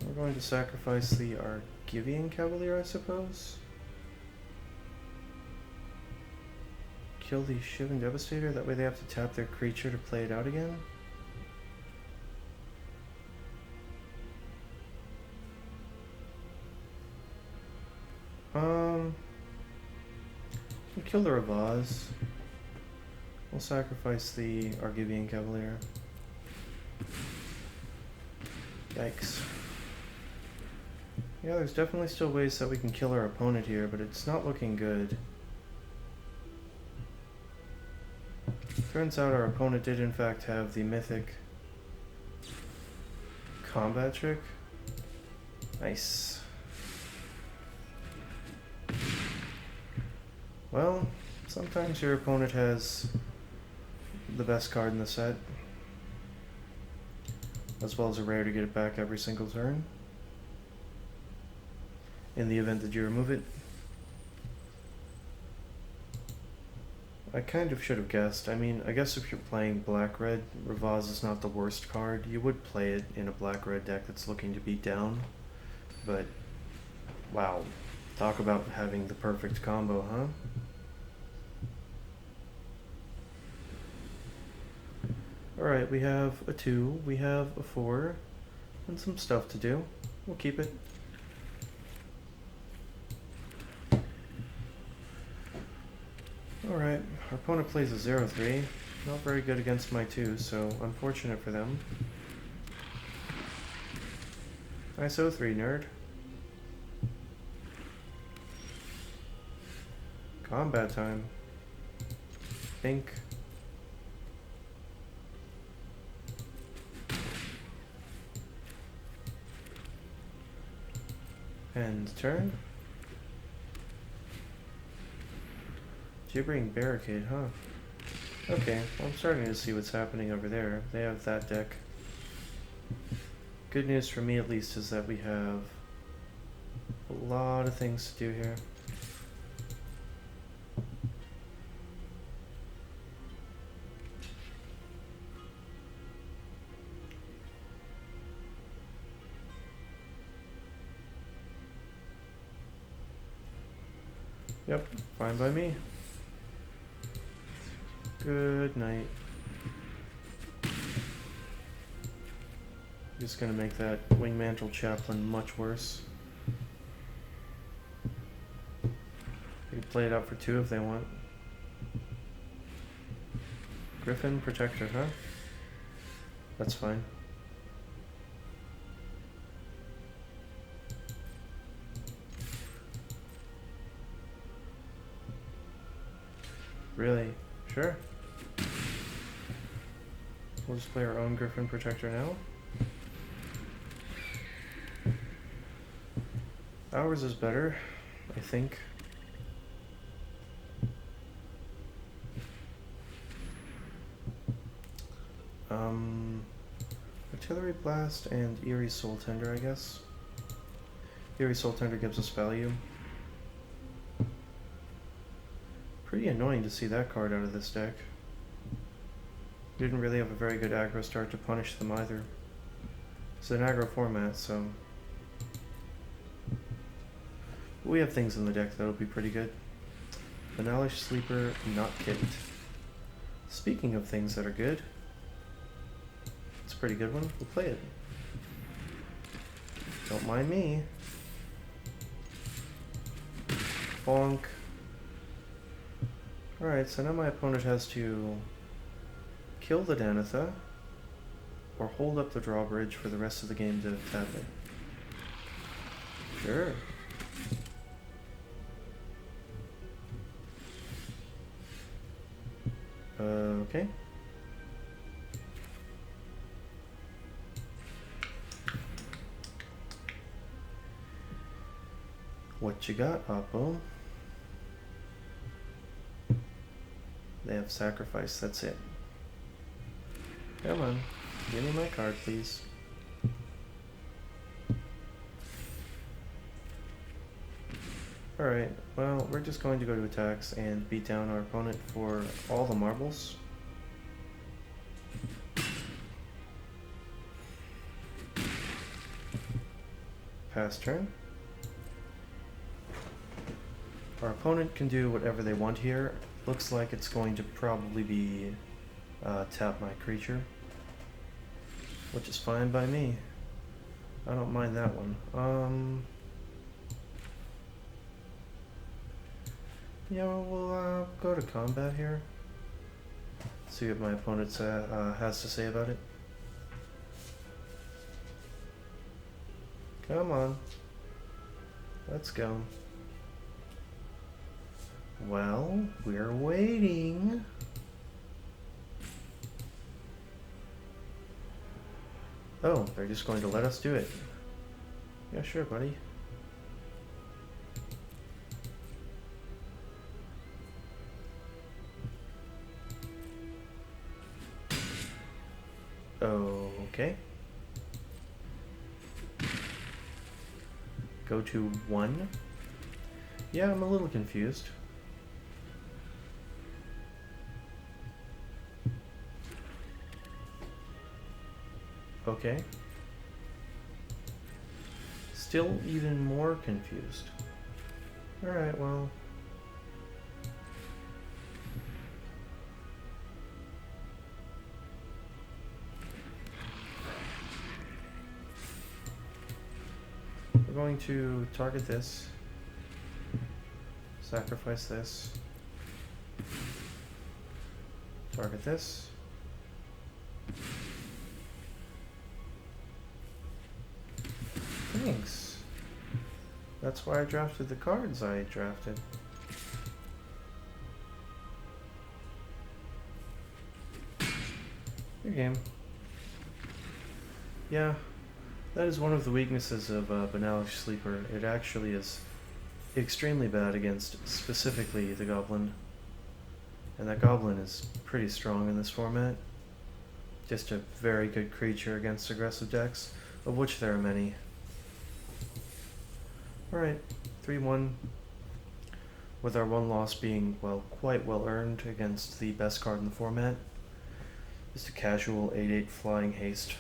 We're going to sacrifice the Argivian Cavalier, I suppose. Kill the Shivan Devastator, that way they have to tap their creature to play it out again. We'll kill the Ravaz. We'll sacrifice the Argivian Cavalier. Yikes. Yeah, there's definitely still ways that we can kill our opponent here, but it's not looking good. Turns out our opponent did in fact have the mythic combat trick. Nice. Well, sometimes your opponent has the best card in the set, as well as a rare to get it back every single turn, in the event that you remove it. I kind of should have guessed. I mean, I guess if you're playing black-red, Ravaz is not the worst card. You would play it in a black-red deck that's looking to beat down, but wow, talk about having the perfect combo, huh? Alright, we have a 2, we have a 4, and some stuff to do. We'll keep it. Alright, our opponent plays a 0-3. Not very good against my 2, so unfortunate for them. Nice 0-3, nerd. Combat time. Think. End turn. Gibbering Barricade, huh? Okay, well, I'm starting to see what's happening over there. They have that deck. Good news for me, at least, is that we have a lot of things to do here. Yep, fine by me. Good night. Just gonna make that Wingmantle Chaplain much worse. They can play it out for 2 if they want. Griffin Protector, huh? That's fine. Really? Sure. We'll just play our own Griffin Protector now. Ours is better, I think. Blast and Eerie Soul Tender, I guess. Eerie Soul Tender gives us value. Pretty annoying to see that card out of this deck. Didn't really have a very good aggro start to punish them either. It's an aggro format, so we have things in the deck that'll be pretty good. Banalish Sleeper, not Kit. Speaking of things that are good, it's a pretty good one. We'll play it. Don't mind me. Bonk. Alright, so now my opponent has to kill the Danitha or hold up the drawbridge for the rest of the game to tap it. Sure. Okay. What you got, Oppo? They have sacrifice, that's it. Come on, give me my card, please. Alright, well, we're just going to go to attacks and beat down our opponent for all the marbles. Pass turn. Our opponent can do whatever they want here. Looks like it's going to probably be tap my creature, which is fine by me. I don't mind that one. Yeah, we'll go to combat here. See what my opponent has to say about it. Come on. Let's go. Well, we're waiting. Oh, they're just going to let us do it. Yeah, sure, buddy. Okay. Go to 1. Yeah, I'm a little confused. Okay. Still even more confused. Alright, well. We're going to target this. Sacrifice this. Target this. Thanks. That's why I drafted the cards I drafted. Your game. Yeah, that is one of the weaknesses of Banalish Sleeper. It actually is extremely bad against specifically the Goblin. And that Goblin is pretty strong in this format. Just a very good creature against aggressive decks, of which there are many. Alright, 3-1, with our one loss being, well, quite well earned against the best card in the format. Just a casual 8/8 flying haste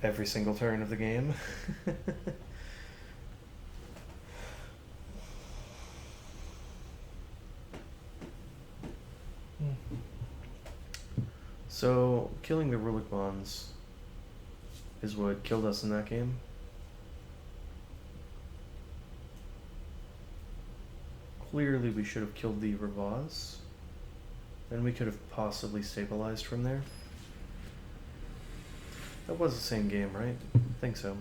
every single turn of the game. So, killing the Rulic Bonds is what killed us in that game. Clearly we should have killed the Ravaz. Then we could have possibly stabilized from there. That was the same game, right? I think so.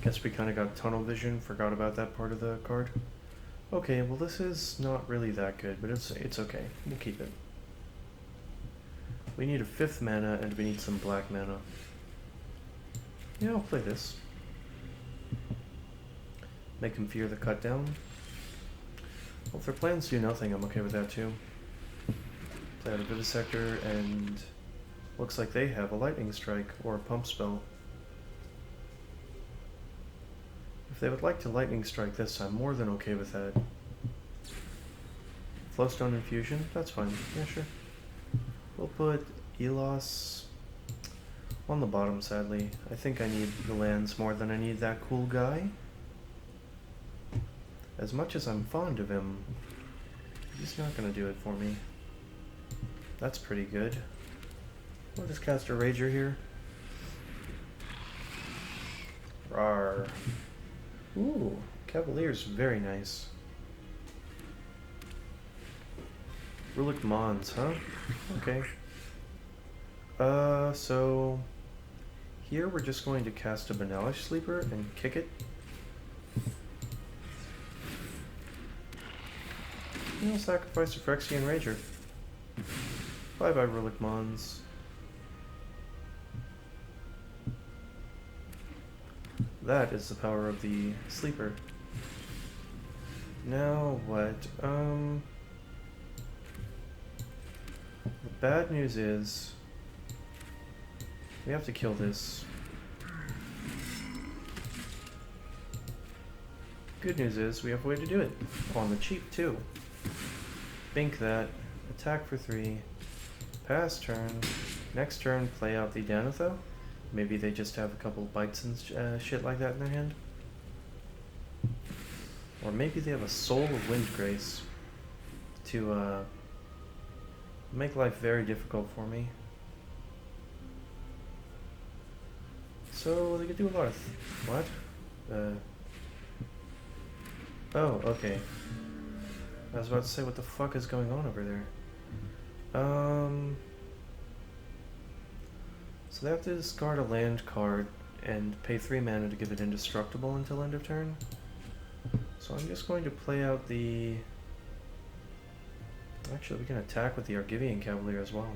Guess we kind of got tunnel vision, forgot about that part of the card. Okay, well this is not really that good, but it's okay. We'll keep it. We need a 5th mana and we need some black mana. Yeah, I'll play this. Make him fear the cut down. Well, if their plans do nothing, I'm okay with that too. Play out a Vivisector and Looks like they have a lightning strike or a pump spell. If they would like to lightning strike this, I'm more than okay with that. Flowstone infusion, that's fine. Yeah, sure. We'll put Elos on the bottom, sadly. I think I need the lands more than I need that cool guy. As much as I'm fond of him, he's not gonna do it for me. That's pretty good. We'll just cast a Rager here. Rawr. Ooh, Cavalier's very nice. Rulik Mons, huh? Okay. So here we're just going to cast a Benalish Sleeper and kick it. And we'll sacrifice a Phyrexian Rager. Bye bye, Rulik Mons. That is the power of the Sleeper. Now what? The bad news is we have to kill this. Good news is we have a way to do it. On the cheap too. Bink that. Attack for 3. Pass turn. Next turn play out the Danitho. Maybe they just have a couple bites and shit like that in their hand. Or maybe they have a Soul of Windgrace to make life very difficult for me. So they could do a lot of what? Oh, okay. I was about to say, what the fuck is going on over there? So they have to discard a land card and pay 3 mana to give it indestructible until end of turn. So I'm just going to play out the... Actually, we can attack with the Argivian Cavalier as well.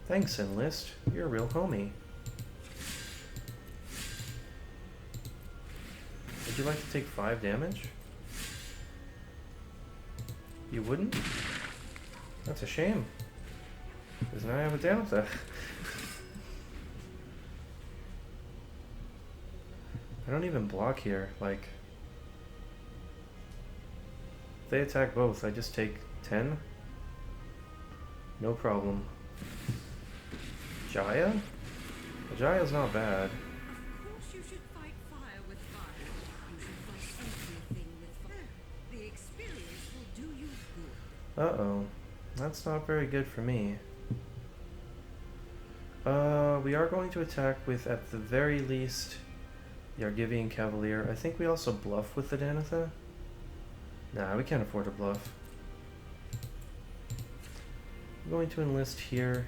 Thanks, Enlist. You're a real homie. Would you like to take 5 damage? You wouldn't? That's a shame. Because now I have a Danitho. I don't even block here, like... If they attack both, I just take 10? No problem. Jaya? Jaya's not bad. Of course you should fight fire with fire. You should fight everything with fire. The experience will do you good. Uh-oh. That's not very good for me. We are going to attack with, at the very least, the Argivian Cavalier. I think we also bluff with the Danitha. Nah, we can't afford to bluff. I'm going to enlist here.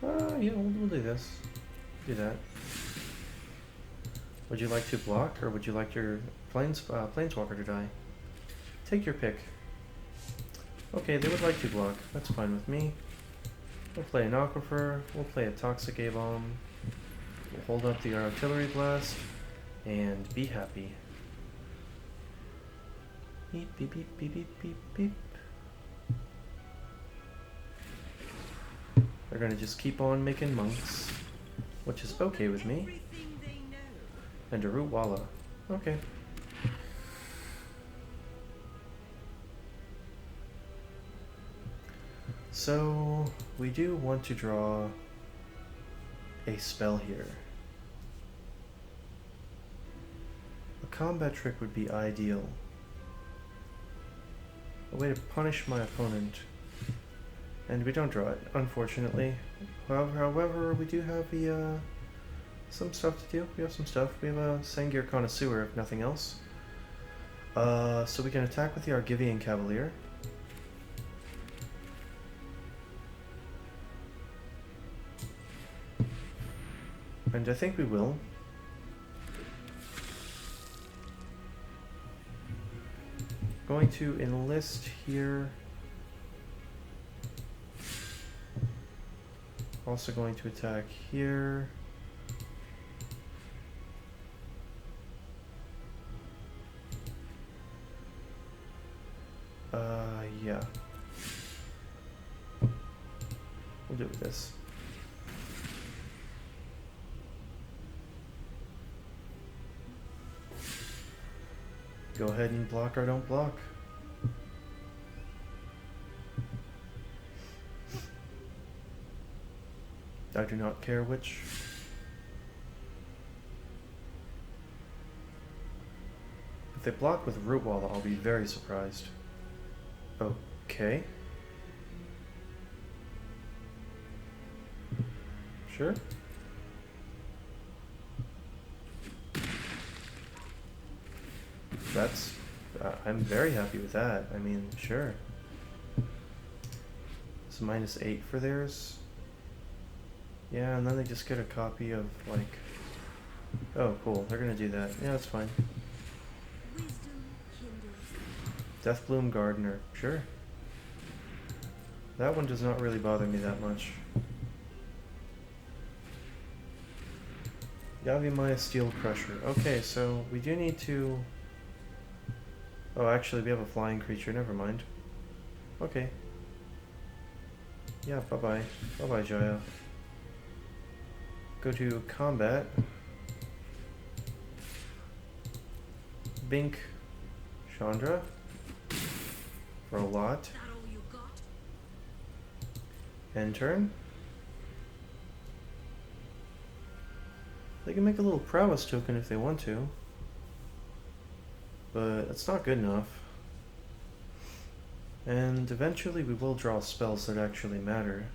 Yeah, we'll do this. Do that. Would you like to block, or would you like your Planeswalker to die? Take your pick. Okay, they would like to block. That's fine with me. We'll play an Aquifer. We'll play a Toxic A-Bomb. We'll hold up the Artillery Blast. And be happy. Beep, beep, beep, beep, beep, beep, beep. They're gonna just keep on making monks. Which is okay with me. And a Root Walla. Okay. So, we do want to draw a spell here. A combat trick would be ideal. A way to punish my opponent. And we don't draw it, unfortunately. However, we do have the, some stuff to do. We have some stuff. We have a Sengir Connoisseur, if nothing else. So we can attack with the Argivian Cavalier. And I think we will. Going to enlist here. Also going to attack here. yeah. We'll do this. Go ahead and block or don't block. I do not care which. If they block with Root Wall, I'll be very surprised. Okay. Sure. That's... I'm very happy with that. I mean, sure. It's -8 for theirs. Yeah, and then they just get a copy of, like... Oh, cool. They're gonna do that. Yeah, that's fine. Deathbloom Gardener. Sure. That one does not really bother me that much. Yavimaya Steel Crusher. Okay, so we do need to... Oh, actually, we have a flying creature. Never mind. Okay. Yeah, bye-bye. Bye-bye, Jaya. Go to combat. Bink. Chandra. For a lot. End turn. They can make a little prowess token if they want to. But it's not good enough. And eventually we will draw spells that actually matter.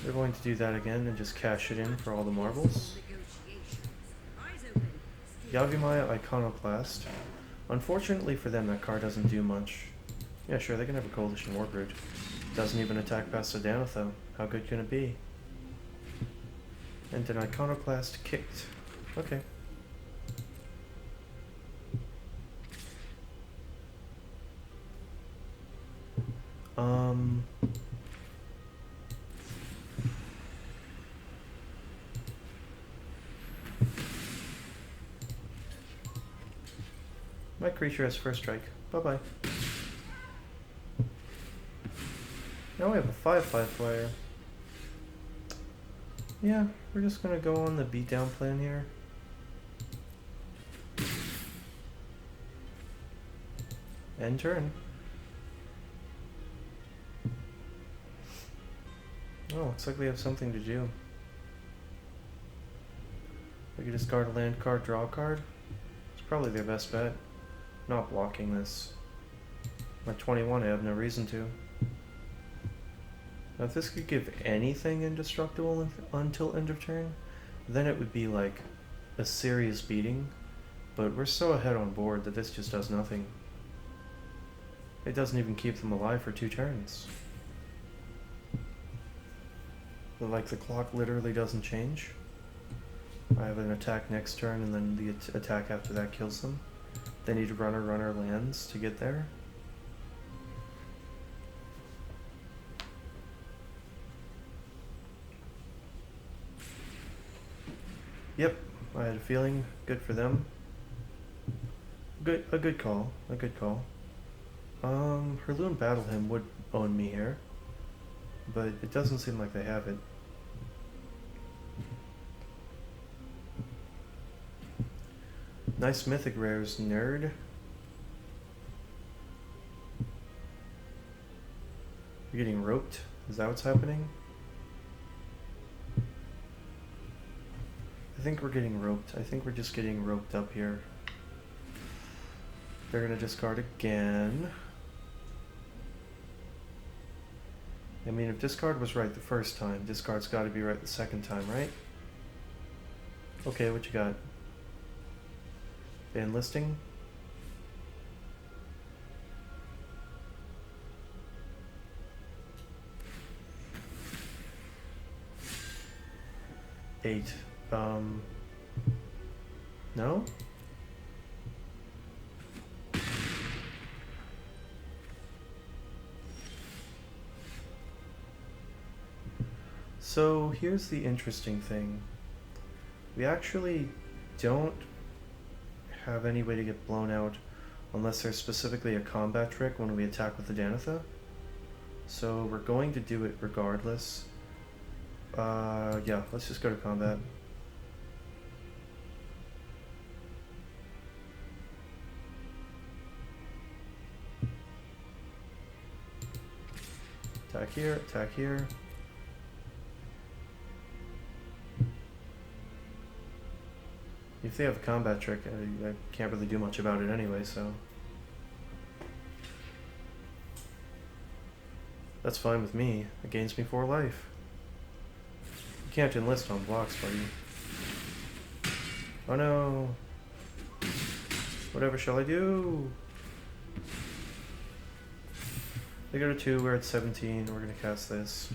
They're going to do that again and just cash it in for all the marbles. Yavimaya Iconoclast. Unfortunately for them, that card doesn't do much. Yeah, sure, they can have a Coalition Warbrood. Doesn't even attack past Sedanith though. How good can it be? And an Iconoclast kicked. Okay. My creature has first strike. Bye-bye. Now we have a 5/5 flyer. Yeah, we're just gonna go on the beatdown plan here. End turn. Oh, looks like we have something to do. We can discard a land card, draw a card. It's probably their best bet. Not blocking this. I'm at 21, I have no reason to. Now if this could give anything indestructible until end of turn, then it would be like a serious beating. But we're so ahead on board that this just does nothing. It doesn't even keep them alive for 2 turns. But like the clock literally doesn't change. I have an attack next turn and then the attack after that kills them. They need runner lands to get there. Yep, I had a feeling. Good for them. A good call. A good call. Herloon Battle Hymn would own me here, but it doesn't seem like they have it. Nice mythic rares, nerd. You're getting roped? Is that what's happening? I think we're getting roped. I think we're just getting roped up here. They're gonna discard again. I mean, if discard was right the first time, discard's gotta be right the second time, right? Okay, what you got? Enlisting? Eight. No? So here's the interesting thing. We actually don't have any way to get blown out unless there's specifically a combat trick when we attack with the Danitha. So we're going to do it regardless. Yeah, let's just go to combat. Attack here, attack here. If they have a combat trick, I can't really do much about it anyway, so... That's fine with me. It gains me 4 life. You can't enlist on blocks, buddy. Oh no! Whatever shall I do? They go to 2, we're at 17, we're gonna cast this.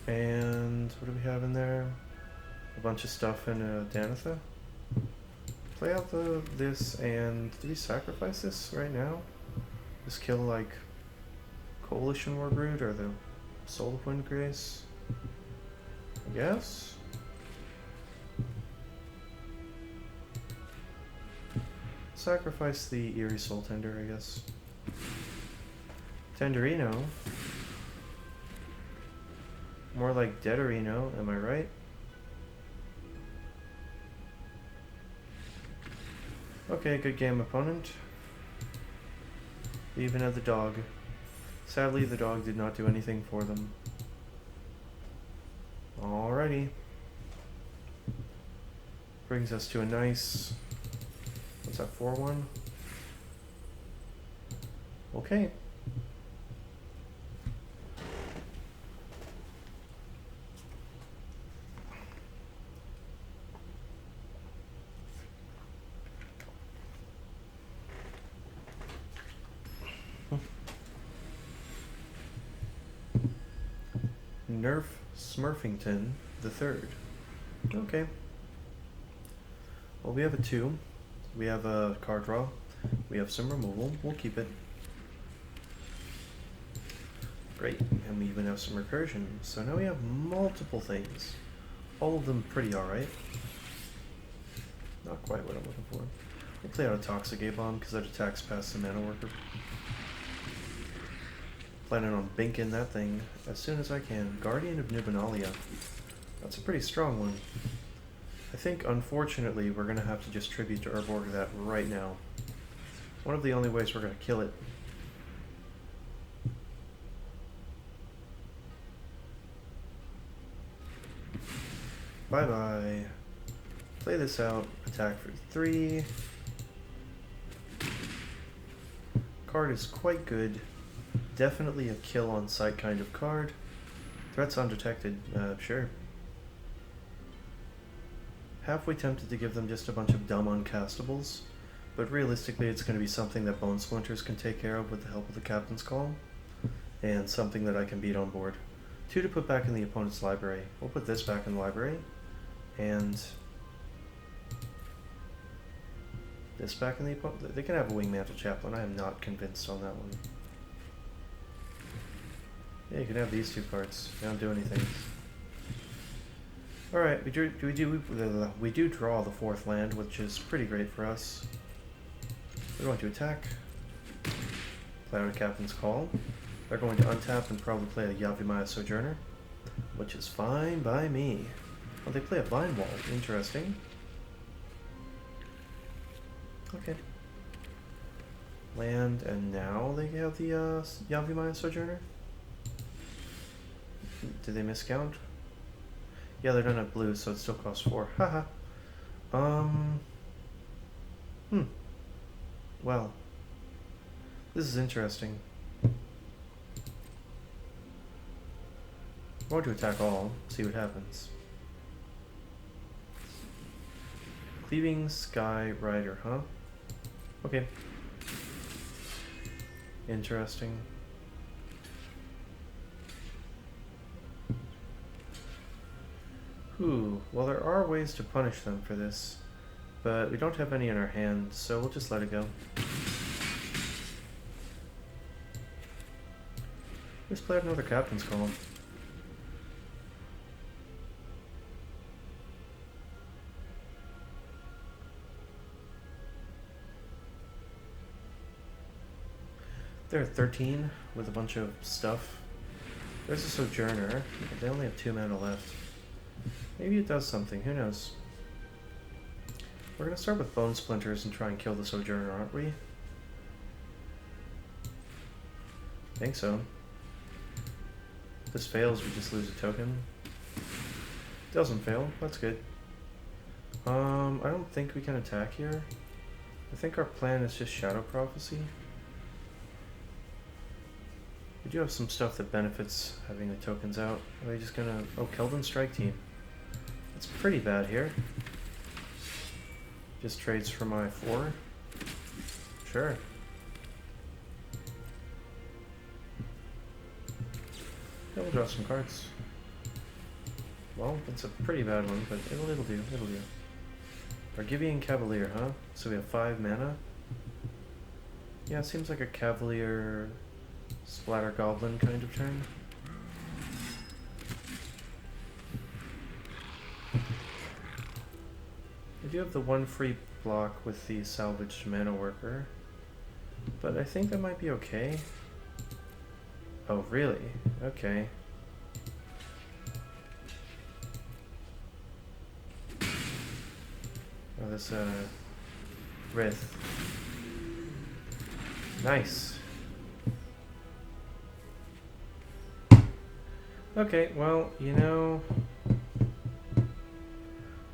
And what do we have in there? A bunch of stuff in a Danitha. Play out this, and do we sacrifice this right now? Just kill like Coalition Warbrood or the Soul of Wind Grace? I guess? Sacrifice the Eerie Soul Tender, I guess. Tenderino. More like Deaderino, am I right? Okay, good game, opponent. They even had the dog. Sadly, the dog did not do anything for them. Alrighty. Brings us to a nice... What's that, 4-1? Okay. Nerf Smurfington the Third. Okay. Well, we have a 2. We have a card draw. We have some removal. We'll keep it. Great. And we even have some recursion. So now we have multiple things. All of them pretty alright. Not quite what I'm looking for. We'll play out a Toxic Bomb because that attacks past the Mana Worker. Planning on binking that thing as soon as I can. Guardian of Dominaria. That's a pretty strong one. I think, unfortunately, we're going to have to just tribute to Urborg that right now. One of the only ways we're going to kill it. Bye-bye. Play this out. Attack for 3. Card is quite good. Definitely a kill on sight kind of card. Threats undetected, sure. Halfway tempted to give them just a bunch of dumb uncastables, but realistically it's going to be something that Bone Splinters can take care of with the help of the Captain's Call, and something that I can beat on board. 2 to put back in the opponent's library. We'll put this back in the library, and this back in the opponent. They can have a Wingmantle Chaplain. I am not convinced on that one. Yeah, you can have these 2 cards. They don't do anything. Alright, we do draw the 4th land, which is pretty great for us. We're going to attack. Play out a Captain's Call. They're going to untap and probably play a Yavimaya Sojourner, which is fine by me. Oh, they play a Vine Wall. Interesting. Okay. Land, and now they have the Yavimaya Sojourner? Did they miscount? Yeah, they don't have blue, so it still costs 4. Haha. Well. This is interesting. I'm going to attack all, see what happens. Cleaving Sky Rider, huh? Okay. Interesting. Ooh, well there are ways to punish them for this, but we don't have any in our hand, so we'll just let it go. Let's play out another Captain's Call. They're 13 with a bunch of stuff. There's a Sojourner, but they only have 2 mana left. Maybe it does something, who knows? We're gonna start with Bone Splinters and try and kill the Sojourner, aren't we? Think so. If this fails, we just lose a token. Doesn't fail, that's good. I don't think we can attack here. I think our plan is just Shadow Prophecy. We do have some stuff that benefits having the tokens out. Are they just gonna... Oh, Keldon Strike Team. It's pretty bad here. Just trades for my 4. Sure. Yeah, we'll draw some cards. Well, it's a pretty bad one, but it'll do, it'll do. Argivian Cavalier, huh? So we have 5 mana? Yeah, it seems like a Cavalier Splatter Goblin kind of turn. I do have the 1 free block with the Salvaged Mana Worker, but I think that might be okay. Oh, really? Okay. Oh, this, Rith. Nice. Okay, well, you know...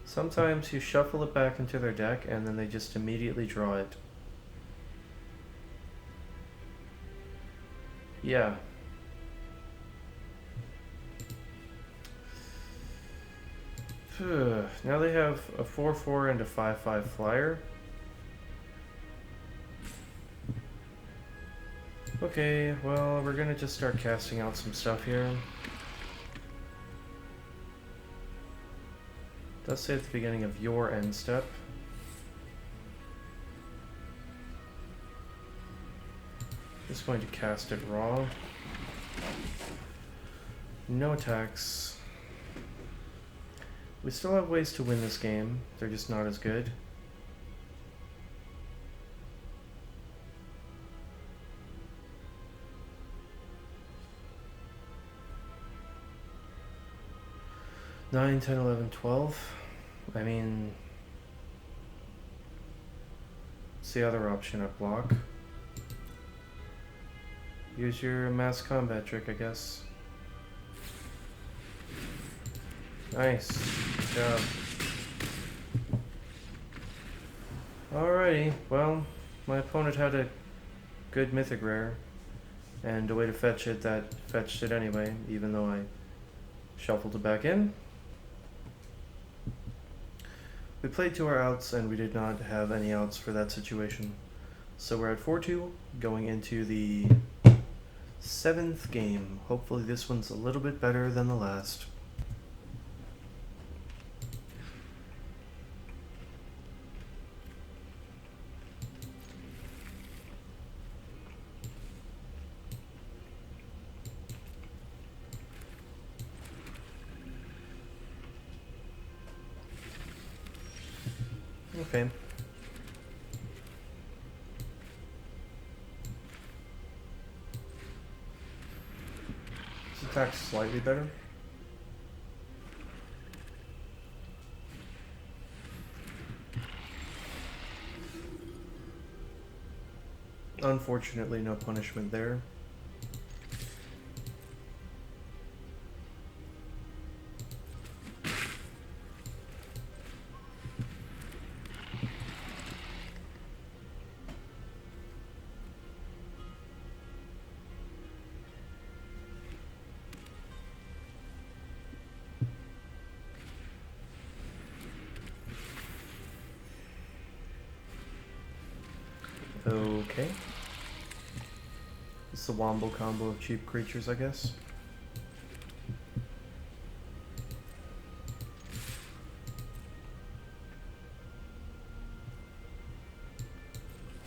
Sometimes you shuffle it back into their deck and then they just immediately draw it. Yeah. Now they have a 4/4 and a 5/5 flyer. Okay, well, we're gonna just start casting out some stuff here. It does say at the beginning of your end step. Just going to cast it raw. No attacks. We still have ways to win this game, they're just not as good. Nine, 10, 11, 12. I mean, it's the other option at block. Use your mass combat trick, I guess. Nice. Good job. Alrighty, well, my opponent had a good mythic rare, and a way to fetch it that fetched it anyway, even though I shuffled it back in. We played to our outs, and we did not have any outs for that situation. So we're at 4-2, going into the 7th game. Hopefully this one's a little bit better than the last. Okay. This attack's slightly better. Unfortunately, no punishment there. Okay. It's the Wombo combo of cheap creatures, I guess.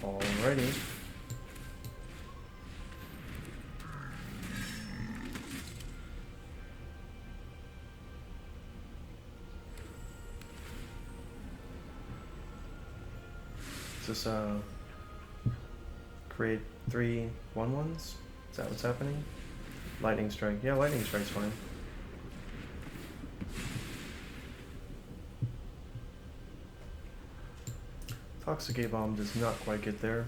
Alrighty. Is this create 3 1/1s? Is that what's happening? Lightning strike. Yeah, lightning strike's fine. Toxic Bomb does not quite get there.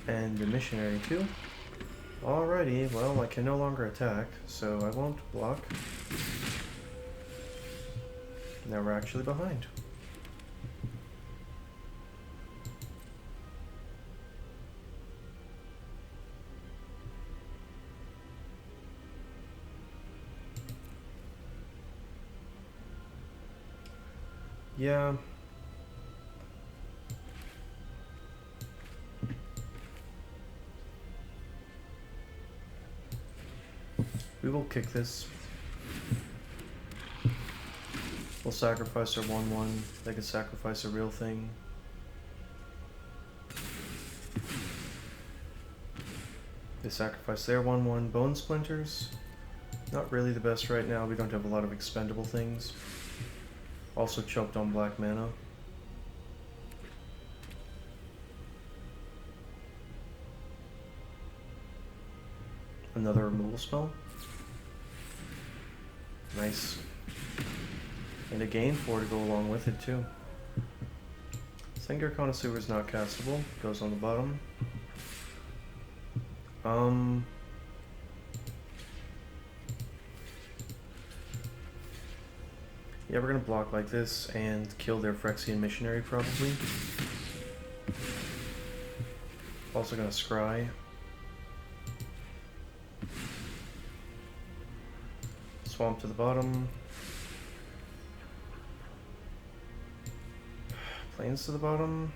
And the Missionary too. Alrighty, well, I can no longer attack, so I won't block. Now we're actually behind. Yeah. We will kick this. We'll sacrifice our 1/1. They can sacrifice a real thing. They sacrifice their 1/1 Bone Splinters. Not really the best right now. We don't have a lot of expendable things. Also choked on black mana. Another removal spell. Nice. And a gain 4 to go along with it too. Singer Connoisseur is not castable. Goes on the bottom. Yeah, we're gonna block like this and kill their Phyrexian Missionary probably. Also gonna scry. Swamp to the bottom. Plains to the bottom.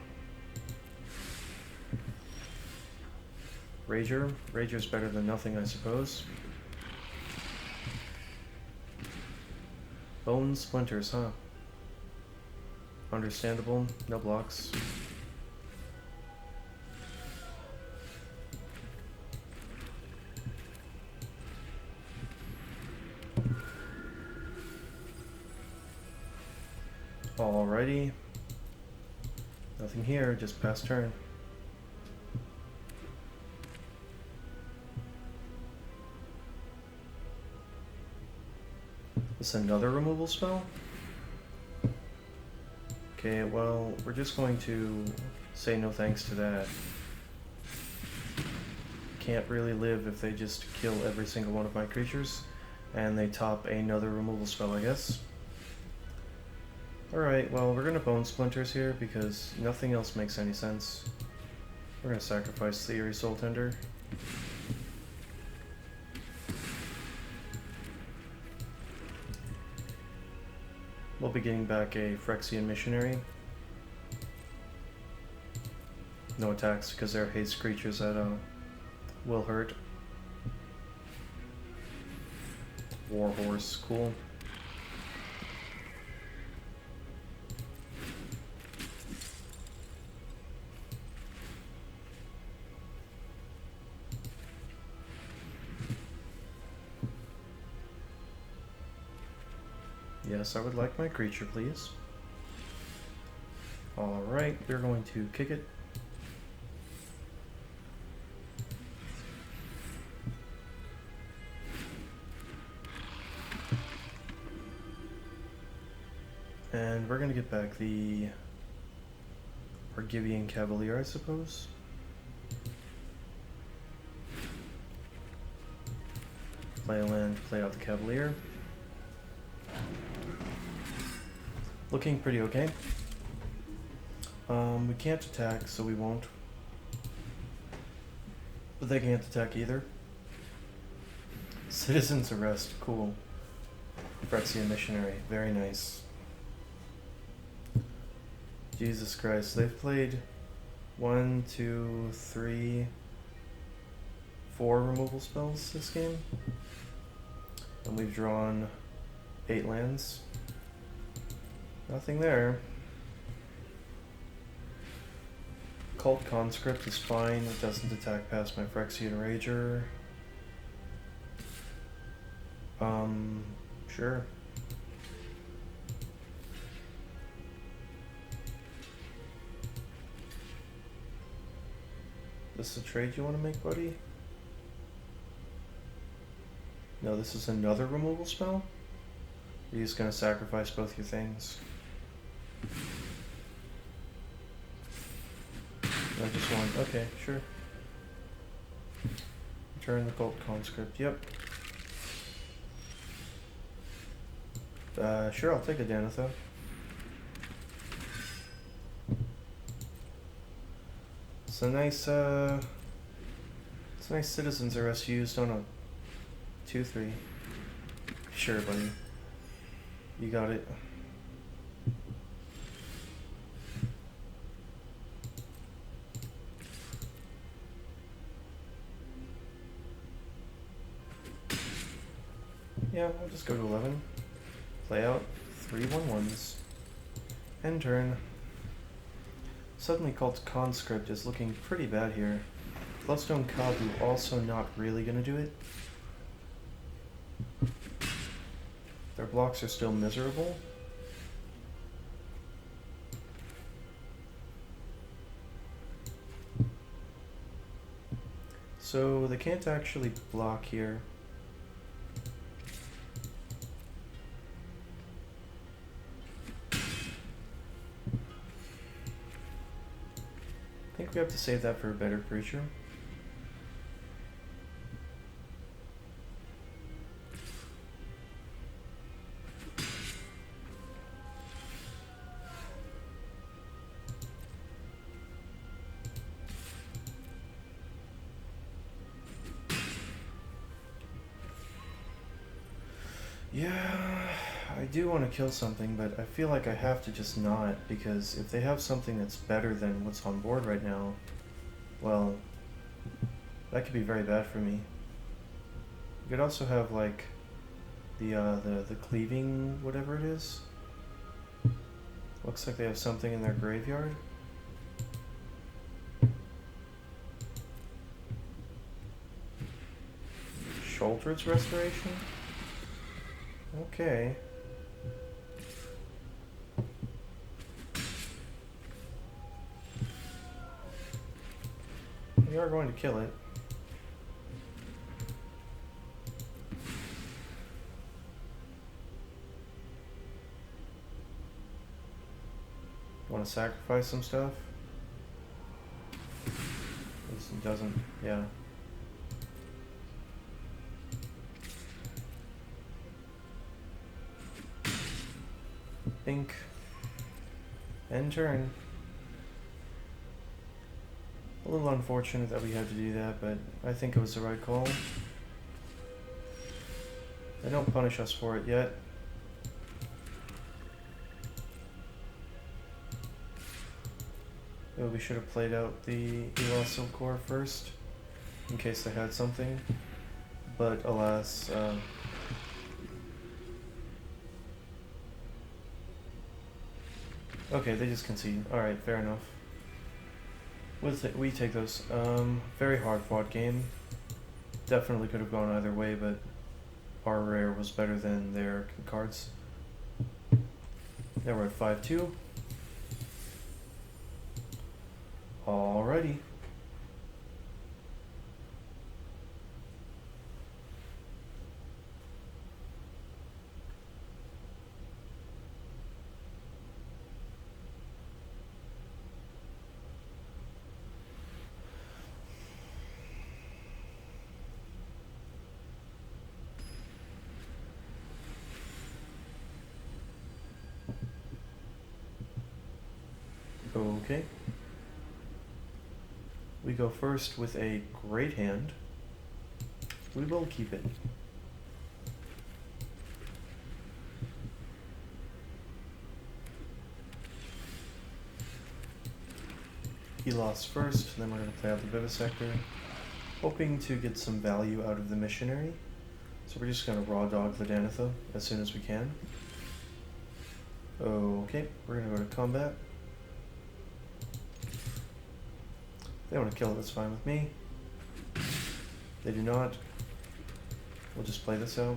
Rager. Rager's better than nothing, I suppose. Bone Splinters, huh? Understandable. No blocks. Alrighty. Nothing here, just pass turn. Is this another removal spell? Okay, well, we're just going to say no thanks to that. Can't really live if they just kill every single one of my creatures, and they top another removal spell, I guess. Alright, well, we're gonna Bone Splinters here because nothing else makes any sense. We're gonna sacrifice the Eerie Soul Tender. We'll be getting back a Phyrexian Missionary. No attacks because they're haste creatures that will hurt. Warhorse, cool. Yes, I would like my creature, please. Alright, we're going to kick it. And we're going to get back the Argivian Cavalier, I suppose. Play a land, play out the Cavalier. Looking pretty okay. We can't attack, so we won't. But they can't attack either. Citizen's Arrest, cool. Phyrexian Missionary, very nice. Jesus Christ, they've played 1, 2, 3, 4 removal spells this game. And we've drawn 8 lands. Nothing there. Cult Conscript is fine, it doesn't attack past my Phyrexian Rager. Sure. This is a trade you want to make, buddy? No, this is another removal spell? You're just gonna sacrifice both your things. I just want... Okay, sure. Return the Cult Conscript, yep. Sure, I'll take a Danitho. It's a nice citizens arrest used on a 2/3. Sure, buddy. You got it. Yeah, I'll just go to 11. Play out 3 1/1s. End turn. Suddenly Cult Conscript is looking pretty bad here. Bloodstone Kabu also not really gonna do it. Their blocks are still miserable. So they can't actually block here. I think we have to save that for a better creature. Yeah, I do want to kill something, but I feel like I have to just not, because if they have something that's better than what's on board right now, well, that could be very bad for me. You could also have like the cleaving whatever it is. Looks like they have something in their graveyard. Shoulder's Restoration? Okay. We are going to kill it. Want to sacrifice some stuff? This doesn't, yeah. Think. End turn. A little unfortunate that we had to do that, but I think it was the right call. They don't punish us for it yet. Maybe we should have played out the Elosil Core first, in case they had something. But alas, okay, they just concede. Alright, fair enough. We take those. Very hard fought game. Definitely could have gone either way, but our rare was better than their cards. Now we're at 5-2. Alrighty. Okay. We go first with a great hand. We will keep it. He lost first, then we're going to play out the Vivisector, hoping to get some value out of the Missionary. So we're just going to raw dog the Danitho as soon as we can. Okay, we're going to go to combat. They want to kill it, that's fine with me. They do not. We'll just play this out.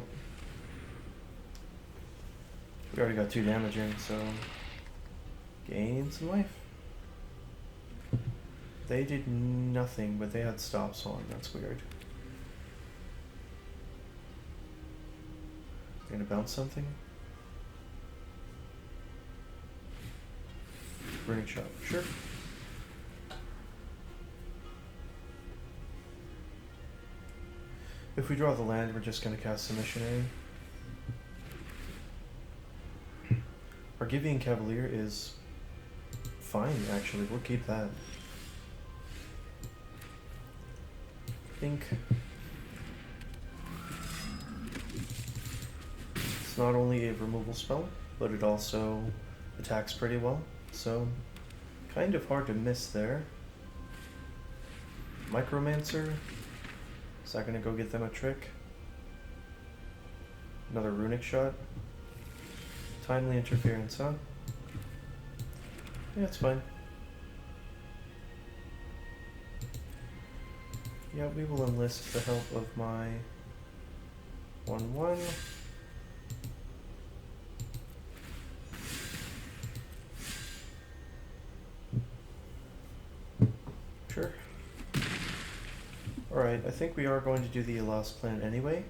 We already got 2 damage in, so gain some life. They did nothing, but they had stops on. That's weird. Gonna bounce something? Burning shot. Sure. If we draw the land, we're just gonna cast the missionary. Argivian Cavalier is fine, actually. We'll keep that. Think it's not only a removal spell, but it also attacks pretty well, so kind of hard to miss there. Micromancer, is that gonna go get them a trick? Another runic shot. Timely interference, huh? Yeah, it's fine. Yeah, we will enlist the help of my 1/1. Sure. Alright, I think we are going to do the last plan anyway.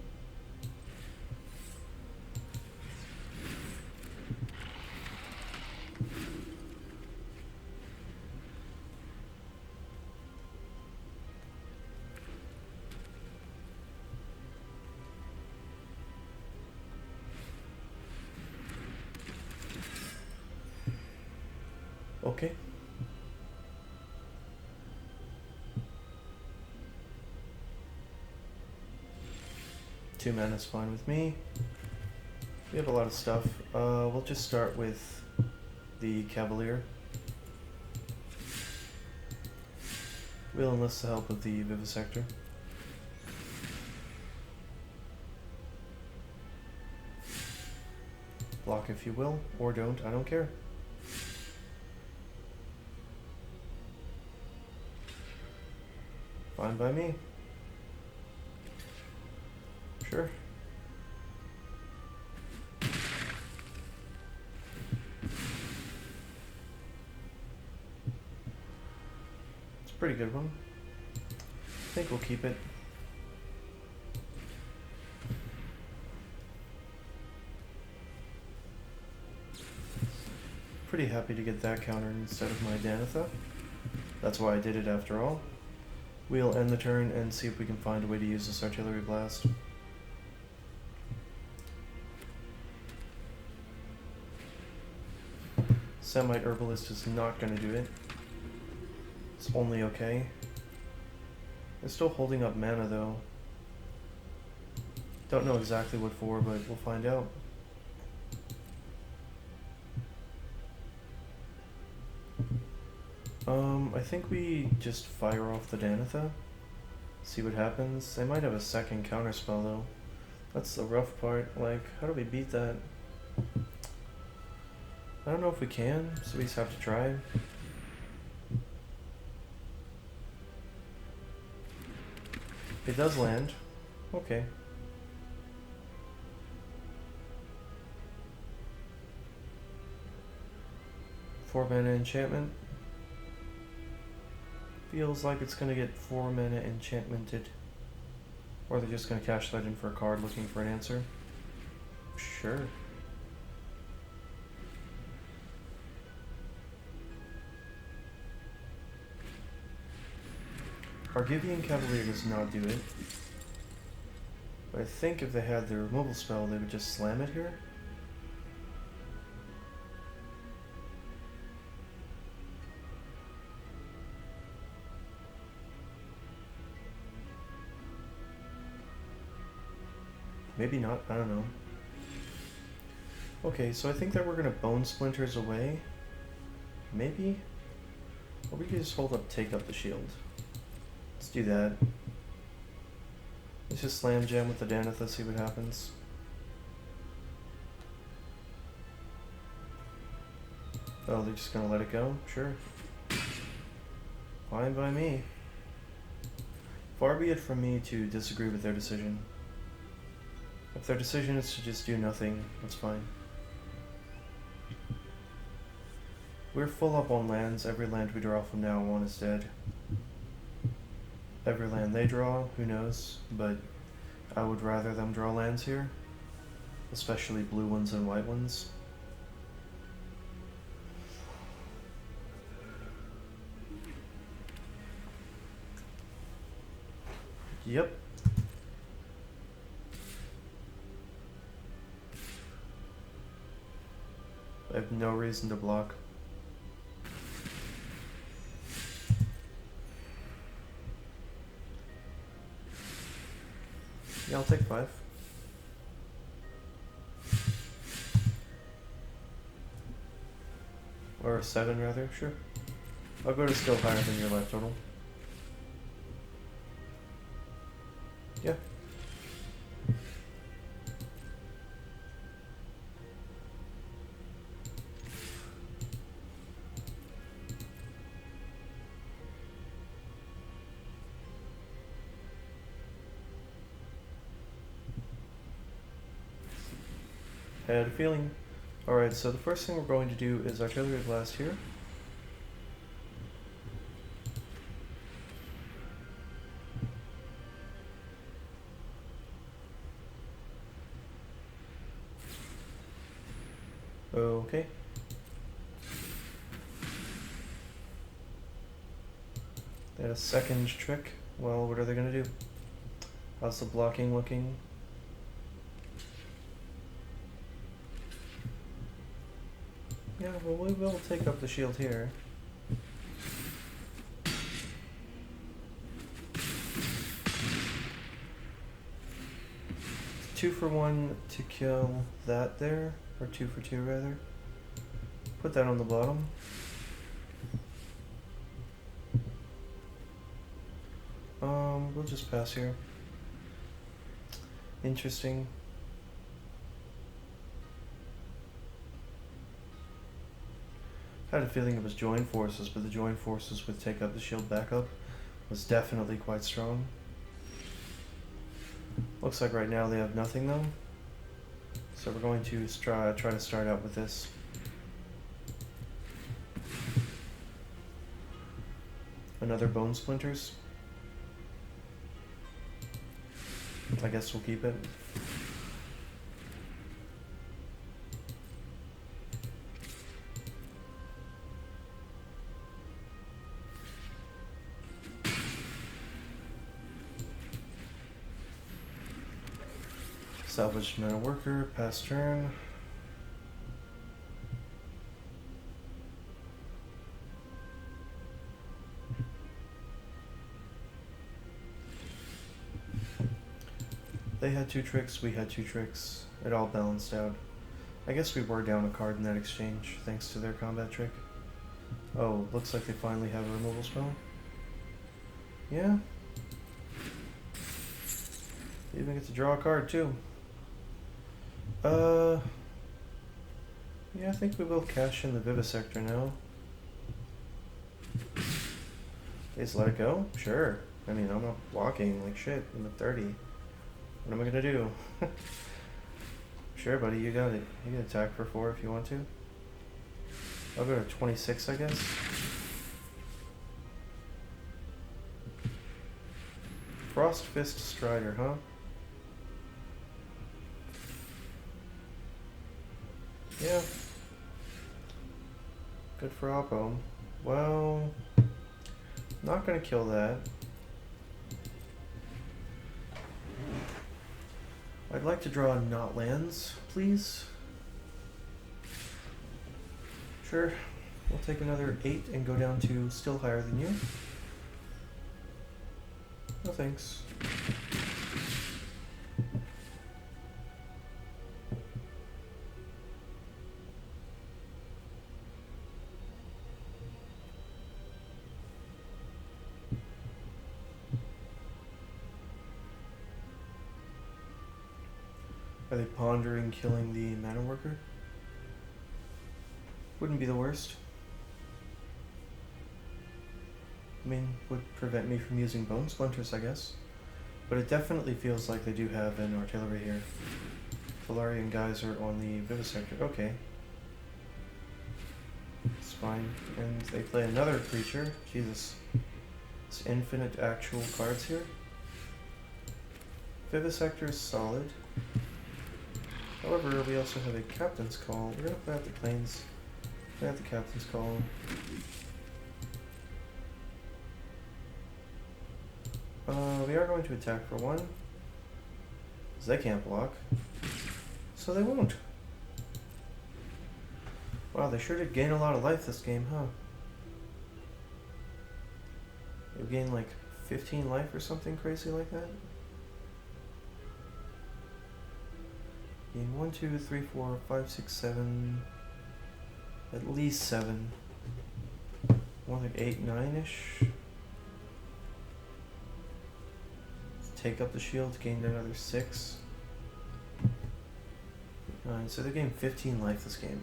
Okay. Two mana's fine with me. We have a lot of stuff. We'll just start with the Cavalier. We'll enlist the help of the Vivisector. Block if you will, or don't, I don't care. Fine by me. Sure. It's a pretty good one. I think we'll keep it. Pretty happy to get that counter instead of my Danitha. That's why I did it after all. We'll end the turn and see if we can find a way to use this artillery blast. Semite Herbalist is not going to do it. It's only okay. It's still holding up mana though. Don't know exactly what for, but we'll find out. I think we just fire off the Danitha. See what happens. They might have a second counterspell though. That's the rough part. Like, how do we beat that? I don't know if we can, so we just have to try. It does land. Okay. Four mana enchantment. Feels like it's gonna get 4 mana enchantmented. Or they're just gonna cash that in for a card looking for an answer. Sure. Argivian Cavalier does not do it. But I think if they had the removal spell, they would just slam it here. Maybe not, I don't know. Okay, so I think that we're gonna Bone Splinters away. Maybe? Or we could just hold up, take up the shield. Let's do that. Let's just slam jam with the Danitha, see what happens. Oh, they're just gonna let it go? Sure. Fine by me. Far be it from me to disagree with their decision. If their decision is to just do nothing, that's fine. We're full up on lands. Every land we draw from now on is dead. Every land they draw, who knows, but I would rather them draw lands here, especially blue ones and white ones. Yep. I have no reason to block. Yeah, I'll take 5. Or 7 rather, sure. I'll go to still higher than your life total. Yeah. I had a feeling. Alright, so the first thing we're going to do is artillery blast here. Okay. They had a second trick. Well, what are they gonna do? How's the blocking looking? Yeah, well, we will take up the shield here. It's 2 for 1 to kill that there, or 2 for 2 rather. Put that on the bottom. We'll just pass here. Interesting. I had a feeling it was join forces, but the join forces with take up the shield backup was definitely quite strong. Looks like right now they have nothing though. So we're going to try to start out with this. Another bone splinters. I guess we'll keep it. Salvaged metal worker, pass turn. They had 2 tricks, we had 2 tricks. It all balanced out. I guess we were down a card in that exchange, thanks to their combat trick. Oh, looks like they finally have a removal spell. Yeah. They even get to draw a card too. Yeah, I think we will cash in the Vivisector now. Just let it go? Sure. I mean, I'm not blocking like shit. I'm at 30. What am I gonna do? Sure, buddy, you got it. You can attack for 4 if you want to. I'll go to 26, I guess. Frost Fist Strider, huh? Yeah. Good for Oppo. Well, not gonna kill that. I'd like to draw not lands, please. Sure. We'll take another 8 and go down to still higher than you. No thanks. Are they pondering killing the mana worker? Wouldn't be the worst. I mean, would prevent me from using bone splinters, I guess. But it definitely feels like they do have an artillery here. Valarian guys are on the Vivisector. Okay. It's fine. And they play another creature. Jesus. It's infinite actual cards here. Vivisector is solid. However, we also have a Captain's Call. We're gonna play out the planes. Play out the Captain's Call. We are going to attack for 1. Because they can't block. So they won't. Wow, they sure did gain a lot of life this game, huh? They've gained like 15 life or something crazy like that. Gain 1, 2, 3, 4, 5, 6, 7. At least 7. More like 8, 9-ish. Take up the shield, gain another 6. 9, so they gained 15 life this game.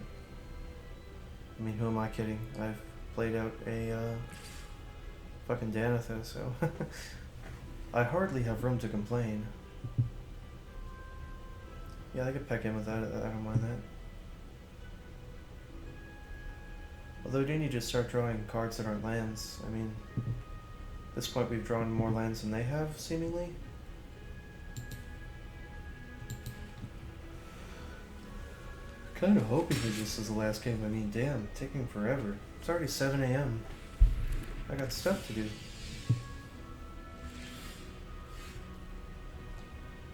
I mean, who am I kidding? I've played out a fucking Danitha, so I hardly have room to complain. Yeah, I could peck in with that, I don't mind that. Although, do you need to start drawing cards that aren't lands? I mean, at this point we've drawn more lands than they have, seemingly. Kind of hoping that this is the last game. I mean, damn, taking forever. It's already 7 AM. I got stuff to do.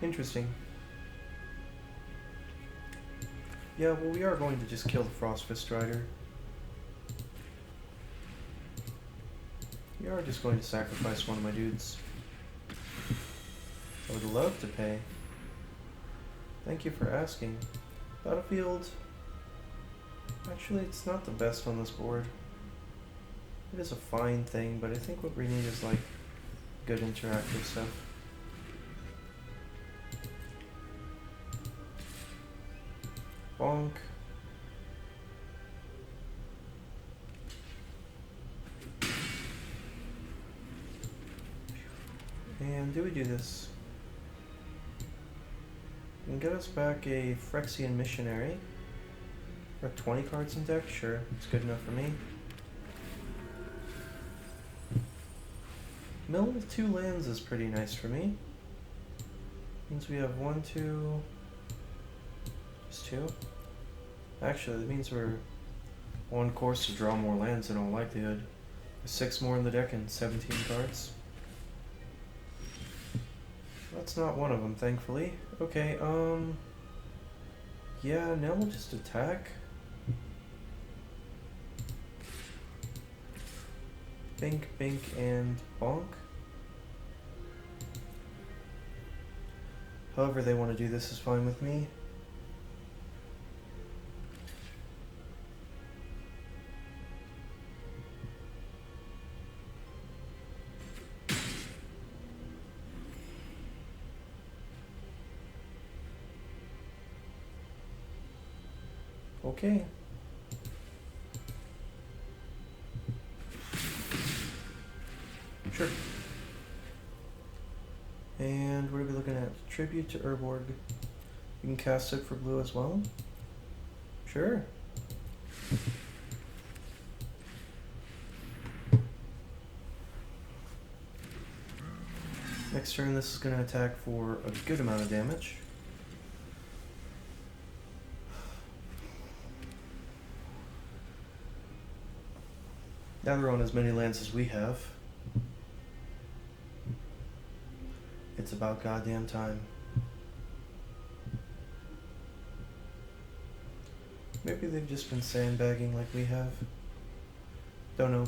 Interesting. Yeah, well, we are going to just kill the Frostfist Rider. We are just going to sacrifice one of my dudes. I would love to pay. Thank you for asking. Battlefield. Actually, it's not the best on this board. It is a fine thing, but I think what we need is like good interactive stuff. Bonk. And do we do this? We can get us back a Phyrexian Missionary. Got 20 cards in deck? Sure, it's good enough for me. Mill with 2 lands is pretty nice for me. Means we have 1, 2... Just 2? Actually, that means we're on course to draw more lands in all likelihood. There's 6 more in the deck and 17 cards. That's not one of them, thankfully. Okay, yeah, now we'll just attack. Bink, bink, and bonk. However they want to do this is fine with me. Okay. Sure. And what are we looking at? Tribute to Urborg. You can cast it for blue as well? Sure. Next turn this is going to attack for a good amount of damage. Now they're on as many lands as we have. It's about goddamn time. Maybe they've just been sandbagging like we have. Don't know.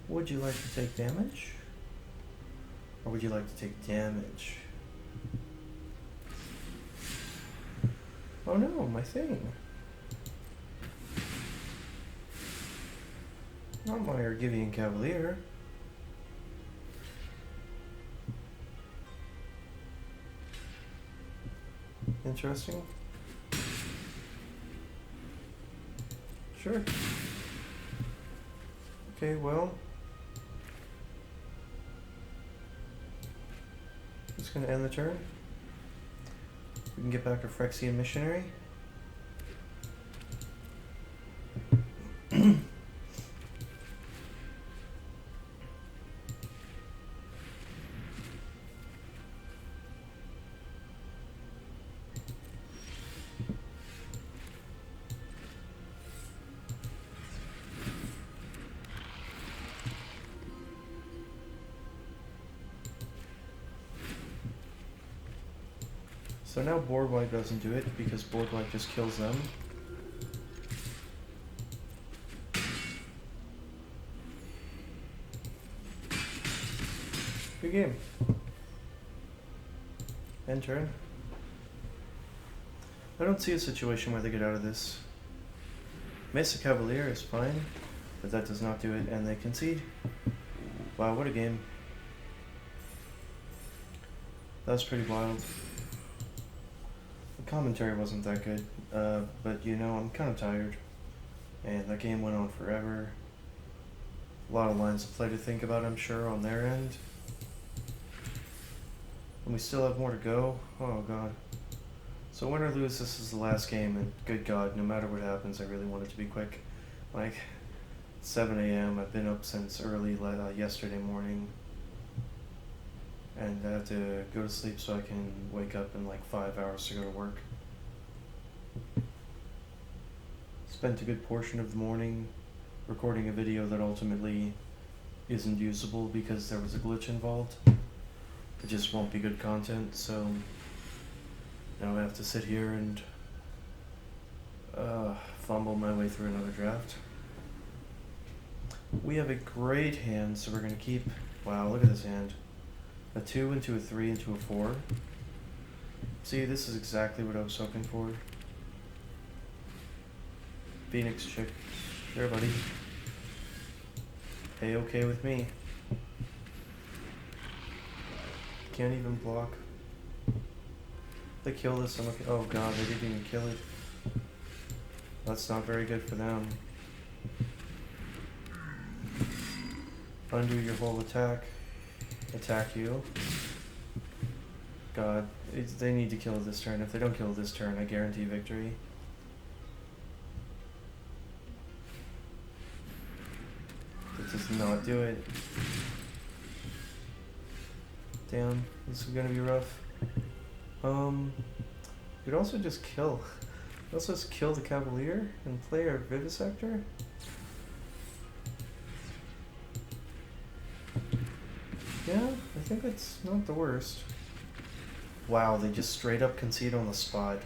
Would you like to take damage? Or would you like to take damage? Oh no, my thing. Not my Argivian Cavalier. Interesting. Sure. Okay, well. gonna end the turn. We can get back to Phyrexian Missionary. So now board wipe doesn't do it because board wipe just kills them. Good game. End turn. I don't see a situation where they get out of this. Mesa Cavalier is fine, but that does not do it, and they concede. Wow, what a game. That was pretty wild. The commentary wasn't that good, but you know, I'm kind of tired. And that game went on forever. A lot of lines of play to think about, I'm sure, on their end. And we still have more to go. Oh god. So win or lose, this is the last game, and good god, no matter what happens, I really want it to be quick. Like, 7 a.m., I've been up since early yesterday morning. And I have to go to sleep so I can wake up in like 5 hours to go to work. Spent a good portion of the morning recording a video that ultimately isn't usable because there was a glitch involved. It just won't be good content, so now I have to sit here and fumble my way through another draft. We have a great hand, so we're going to keep... Wow, look at this hand. A 2 into a 3 into a 4. See, this is exactly what I was hoping for. Phoenix chick. There, buddy. Hey, okay with me. Can't even block. They kill this, I'm okay. Oh god, they didn't even kill it. That's not very good for them. Undo your whole attack. Attack you. God, they need to kill it this turn. If they don't kill it this turn, I guarantee victory. That does not do it. Damn, this is gonna be rough. You'd also just kill. Also just kill the Cavalier and play our Vivisector. Yeah, I think that's not the worst. Wow, they just straight up concede on the spot.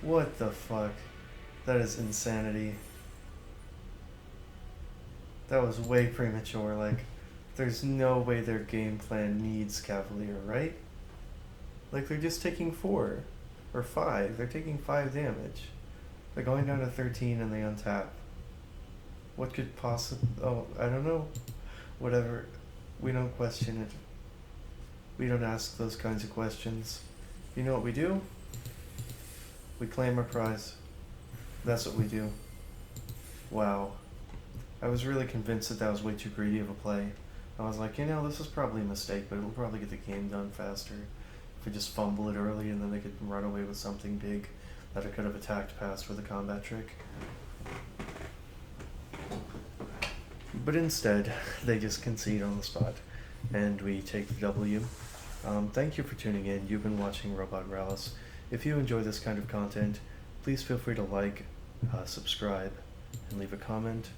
What the fuck? That is insanity. That was way premature, like, there's no way their game plan needs Cavalier, right? Like, they're just taking 4 or 5. They're taking 5 damage. They're going down to 13 and they untap. What could possibly... Oh, I don't know. Whatever. We don't question it. We don't ask those kinds of questions. You know what we do? We claim our prize. That's what we do. Wow. I was really convinced that that was way too greedy of a play. I was like, you know, this is probably a mistake, but it'll probably get the game done faster if we just fumble it early and then they could run away with something big that I could have attacked past with a combat trick. But instead, they just concede on the spot, and we take the W. Thank you for tuning in. You've been watching Robot Rallis. If you enjoy this kind of content, please feel free to like, subscribe, and leave a comment.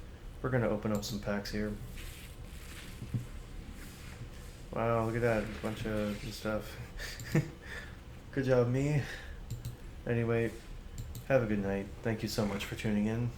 We're going to open up some packs here. Wow, look at that. A bunch of stuff. Good job, me. Anyway, have a good night. Thank you so much for tuning in.